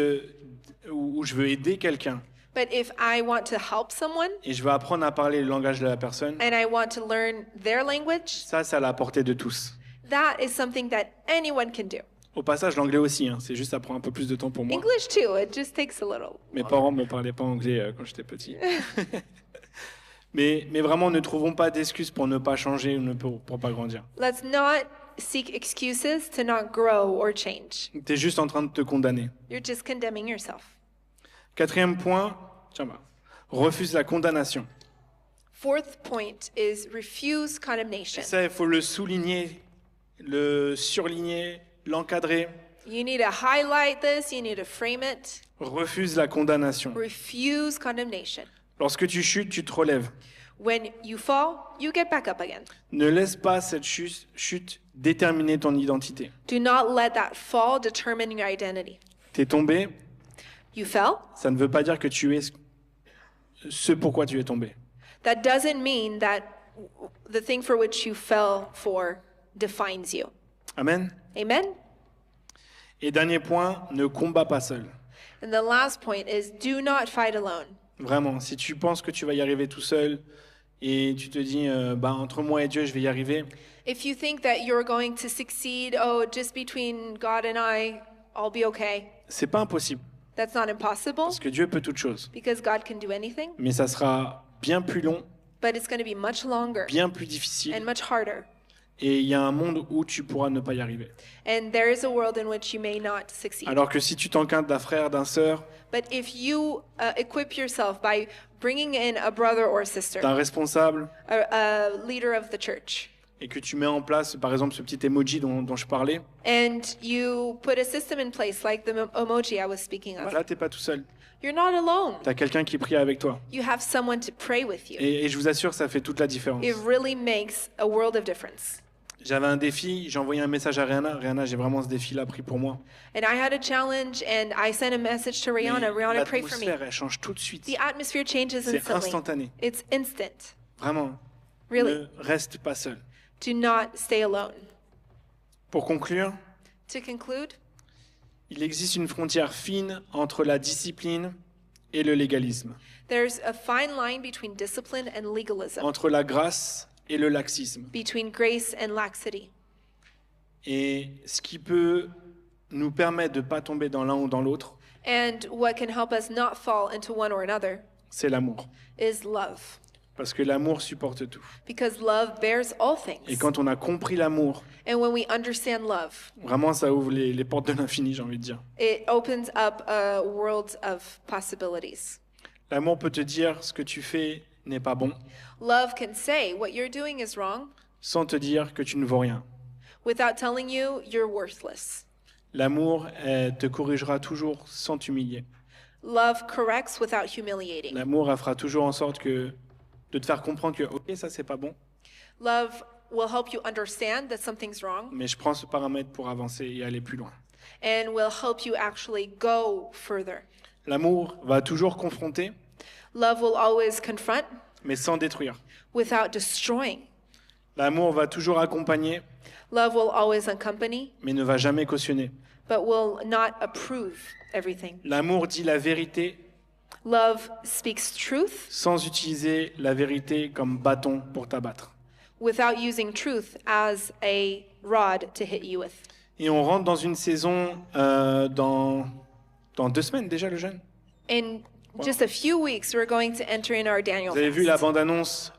où je veux aider quelqu'un But if I want to help someone et je veux apprendre à parler le langage de la personne, and I want to learn their language, ça, c'est à la portée de tous. that is something that anyone can do. Au passage, l'anglais aussi, hein, c'est juste ça prend un peu plus de temps pour moi. English too, it just takes a little. Mes parents ne me parlaient pas anglais quand j'étais petit. mais vraiment, ne trouvons pas d'excuses pour ne pas changer ou pour pas grandir. Let's not seek excuses to not grow or change. Tu es juste en train de te condamner. You're just condemning yourself. Quatrième point, tiens, refuse la condamnation. Fourth point is refuse Et condemnation. ça, il faut le souligner, le surligner, l'encadrer. You need to highlight this, you need to frame it. Refuse la condamnation. Refuse condemnation. Lorsque tu chutes, tu te relèves. When you fall, you get back up again. Ne laisse pas cette chute déterminer ton identité. Do not let that fall determine your identity. T'es tombé, You fell. ça ne veut pas dire que tu es ce pourquoi tu es tombé. That doesn't mean that the thing for which you fell for defines you. Amen. Amen? Et dernier point, ne combat pas seul. And the last point is do not fight alone. Vraiment, si tu penses que tu vas y arriver tout seul et tu te dis, entre moi et Dieu, je vais y arriver, If you think that you're going to succeed, oh, just between God and I'll be okay. c'est pas impossible. That's not impossible Parce que Dieu peut toutes choses. because God can do anything, Mais ça sera bien plus long, but it's going to be much longer bien plus difficile and much harder. et il y a un monde où tu pourras ne pas y arriver. And there is a world in which you may not succeed. Alors que si tu t'enquintes d'un frère, d'un sœur, But if you equip yourself by bringing in a brother or sister, d'un responsable, a leader of the church, et que tu mets en place, par exemple, ce petit emoji dont je parlais, and you put a system in place like the emoji I was speaking of, là, tu n'es pas tout seul. you're not alone. Tu as quelqu'un qui prie avec toi. You have someone to pray with you. Et je vous assure, ça fait toute la différence. It really makes a world of difference. J'avais un défi, j'ai envoyé un message à Rihanna. Rihanna, j'ai vraiment ce défi-là, prie pour moi. And I had a challenge, and I sent a message to Mais Rihanna. Rihanna, pray for me. l'atmosphère, elle change tout de suite. The atmosphere changes C'est instantly. instantané. It's instant. Vraiment. Really. Ne reste pas seul. Do not stay alone. Pour conclure, To conclude, il existe une frontière fine entre la discipline et le légalisme, there's a fine line between discipline and legalism, entre la grâce et le laxisme. between grace and laxity. Et ce qui peut nous permettre de ne pas tomber dans l'un ou dans l'autre, And what can help us not fall into one or another c'est l'amour. is love. Parce que l'amour supporte tout. Because love bears all Et things. quand on a compris l'amour, And when we understand love, vraiment ça ouvre les portes de l'infini, j'ai envie de dire. it opens up a world of possibilities. L'amour peut te dire ce que tu fais n'est pas bon, Love can say what you're doing is wrong sans te dire que tu ne vaux rien. without telling you you're worthless. L'amour te corrigera toujours sans t'humilier. Love corrects without humiliating. L'amour elle fera toujours en sorte de te faire comprendre que ok, ça c'est pas bon, Love will help you understand that something's wrong mais je prends ce paramètre pour avancer et aller plus loin. and will help you actually go further. L'amour va toujours confronter, Love will always confront mais sans détruire. without destroying. L'amour va toujours accompagner, Love will always accompany, mais ne va jamais cautionner. but will not approve everything. L'amour dit la vérité Love speaks truth sans utiliser la vérité comme bâton pour t'abattre. without using truth as a rod to hit you with. Et on rentre dans une saison dans 2 semaines déjà, le jeûne. In just a few weeks, we're going to enter in our Daniel Vous avez vu la fast. bande-annonce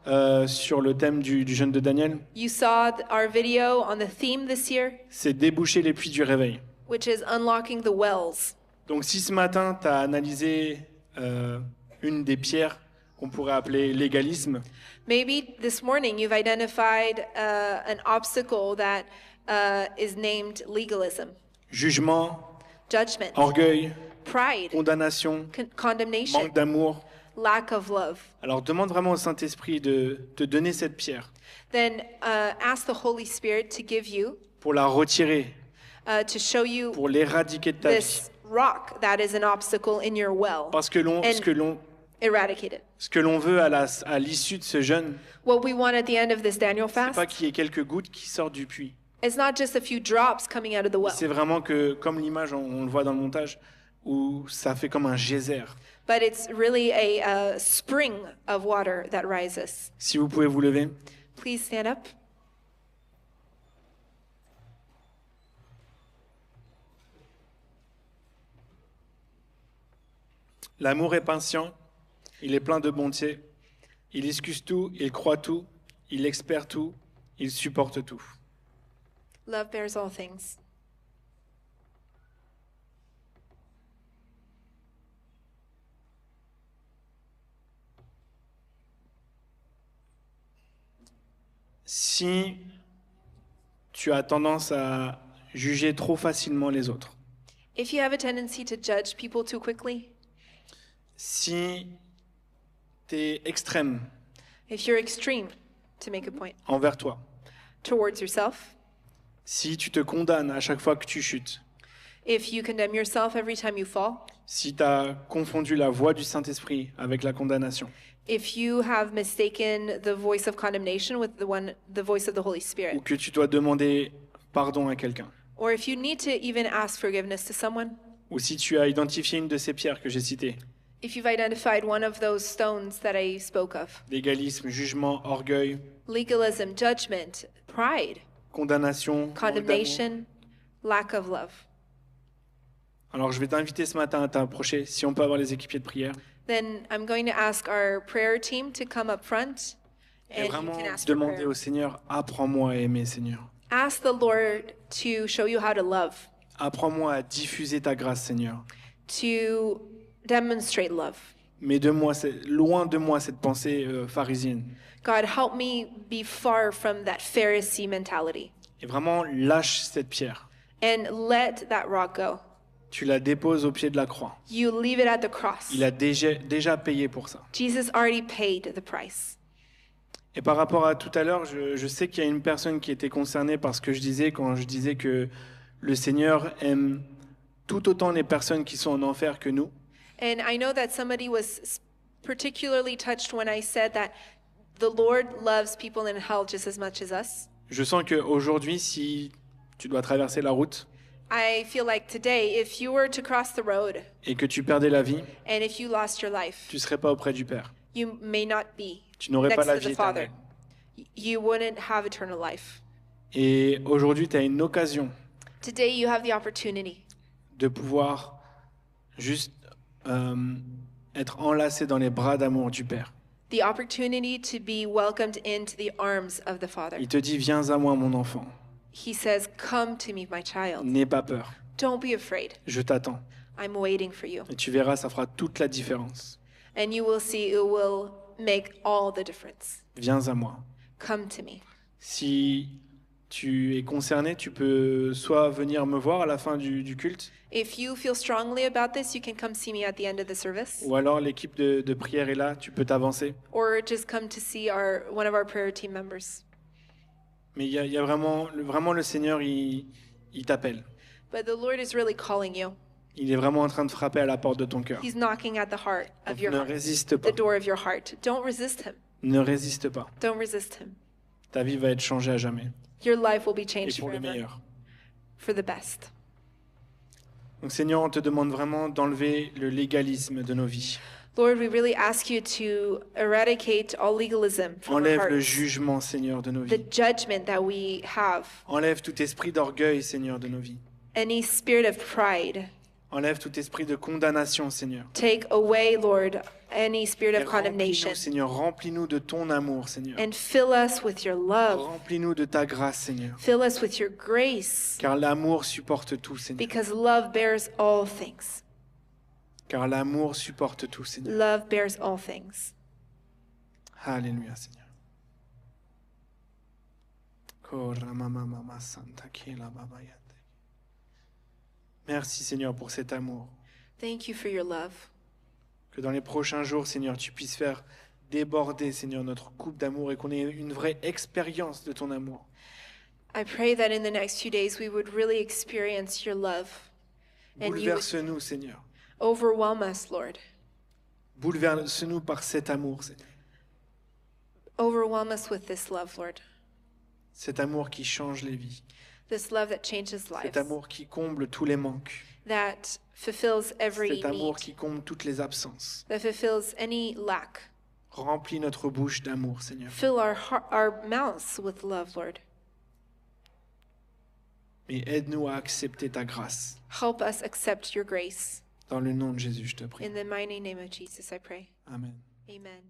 sur le thème du jeûne de Daniel? You saw our video on the theme this year, C'est déboucher les puits du réveil. which is unlocking the wells. Donc si ce matin, tu as analysé une des pierres qu'on pourrait appeler l'égalisme, Maybe this morning you've identified an obstacle that is named legalism, jugement, judgment, orgueil, pride, condamnation, condemnation, manque d'amour, lack of love. alors demande vraiment au Saint-Esprit de te donner cette pierre Then ask the Holy Spirit to give you, pour la retirer, to show you pour l'éradiquer de ta vie. this rock that is an obstacle in your well. Parce que Eradicate it. ce que l'on veut à l'issue de ce jeûne, What we want at the end of this Daniel c'est pas fast qu'il y ait quelques gouttes qui sortent du puits. is not just a few drops coming out of the well, C'est vraiment que, comme l'image, on le voit dans le montage, où ça fait comme un geyser. but it's really a spring of water that rises. Si vous pouvez vous lever. Please stand up. L'amour est patient, il est plein de bonté, il excuse tout, il croit tout, il espère tout, il supporte tout. Love bears all things. Si tu as tendance à juger trop facilement les autres, If you have a tendency to judge people too quickly, si tu es extrême if you're extreme, to make a point, envers toi, towards yourself, si tu te condamnes à chaque fois que tu chutes, if you condemn yourself every time you fall, si tu as confondu la voix du Saint-Esprit avec la condamnation, if you have mistaken the voice of condemnation with the voice of the Holy ou Spirit, que tu dois demander pardon à quelqu'un, or if you need to even ask forgiveness to someone, ou si tu as identifié une de ces pierres que j'ai citées, if you've identified one of those stones that I spoke of, l'égalisme, jugement, orgueil, legalism, judgment, pride, condamnation, manque d'amour. condemnation, lack of love, Alors je vais t'inviter ce matin à t'approcher, si on peut avoir les équipiers de prière. then I'm going to ask our prayer team to come up front. Et And you vraiment can ask for demander prayer. au Seigneur, apprends-moi à aimer, Seigneur. Ask the Lord to show you how to love, Apprends-moi à diffuser ta grâce, Seigneur. to demonstrate love. Mais loin de moi cette pensée pharisienne. God, help me be far from that Pharisee mentality. Et vraiment, lâche cette pierre. And let that rock go. Tu la déposes au pied de la croix. You leave it at the cross. Il a déjà payé pour ça. Jesus already paid the price. Et par rapport à tout à l'heure, je sais qu'il y a une personne qui était concernée par ce que je disais quand je disais que le Seigneur aime tout autant les personnes qui sont en enfer que nous. And I know that somebody was particularly touched when I said that the Lord loves people in hell just as much as us. Je sens qu'aujourd'hui, si tu dois traverser la route I feel like today, if you were to cross the road et que tu perdais la vie, and if you lost your life, tu ne serais pas auprès du Père. you may not be Tu n'aurais pas next la to vie the Father. éternelle. You wouldn't have eternal life. Et aujourd'hui, tu as une occasion Today, you have the opportunity de pouvoir juste être enlacé dans les bras d'amour du Père. the opportunity to be welcomed into the arms of the Father. Il te dit, viens à moi, mon enfant. He says, "Come to me, my child. N'aie pas peur. Don't be afraid. Je t'attends. I'm waiting for you." Et tu verras, ça fera toute la différence. And you will see it will make all the difference. Viens à moi. Come to me. Si tu es concerné, tu peux soit venir me voir à la fin du culte, If you feel strongly about this, you can come see me at the end of the service, ou alors l'équipe de prière est là, tu peux t'avancer. or just come to see one of our prayer team members. Mais il y a vraiment le Seigneur, il t'appelle. But the Lord is really calling you. Il est vraiment en train de frapper à la porte de ton cœur. He's knocking at the heart of Donc your ne heart, résiste pas. the door of your heart. Don't resist him. Ne résiste pas. Don't resist him. Ta vie va être changée à jamais. Your life will be Et changed pour le forever meilleur. for the best. Donc Seigneur, on te demande vraiment d'enlever le légalisme de nos vies. Lord, we really ask you to eradicate all legalism from our Enlève le hearts, jugement, Seigneur, de nos the vies. judgment that we have, Enlève tout esprit d'orgueil, Seigneur, de nos vies. any spirit of pride. Enlève tout esprit de condamnation, Seigneur. Take away, Lord, any spirit Et of condemnation, remplis-nous, Seigneur, remplis-nous de ton amour, Seigneur. and fill us with your love. Remplis-nous de ta grâce, Seigneur. Fill us with your grace, Car l'amour supporte tout, Seigneur. because love bears all things. Car l'amour supporte tout, Seigneur. Love bears all things. Alléluia, Seigneur. Koramamamama Santa Kela Babayate. Merci, Seigneur, pour cet amour. Thank you for your love. Que dans les prochains jours, Seigneur, tu puisses faire déborder, Seigneur, notre coupe d'amour et qu'on ait une vraie expérience de ton amour. I pray that in the next few days we would really experience your love and you would Bouleverse-nous, Seigneur. overwhelm us, Lord. Bouleverse-nous par cet amour, Seigneur. Overwhelm us with this love, Lord. Cet amour qui change les vies. This love that changes Cet lives, amour qui comble tous les manques. that fulfills every Cet amour need, qui comble toutes les absences. that fulfills any lack. Remplis notre bouche d'amour, Seigneur. Fill our mouths with love, Lord. Et aide-nous à accepter ta grâce. Help us accept your grace. Dans le nom de Jésus, je te prie. In the mighty name of Jesus, I pray. Amen. Amen.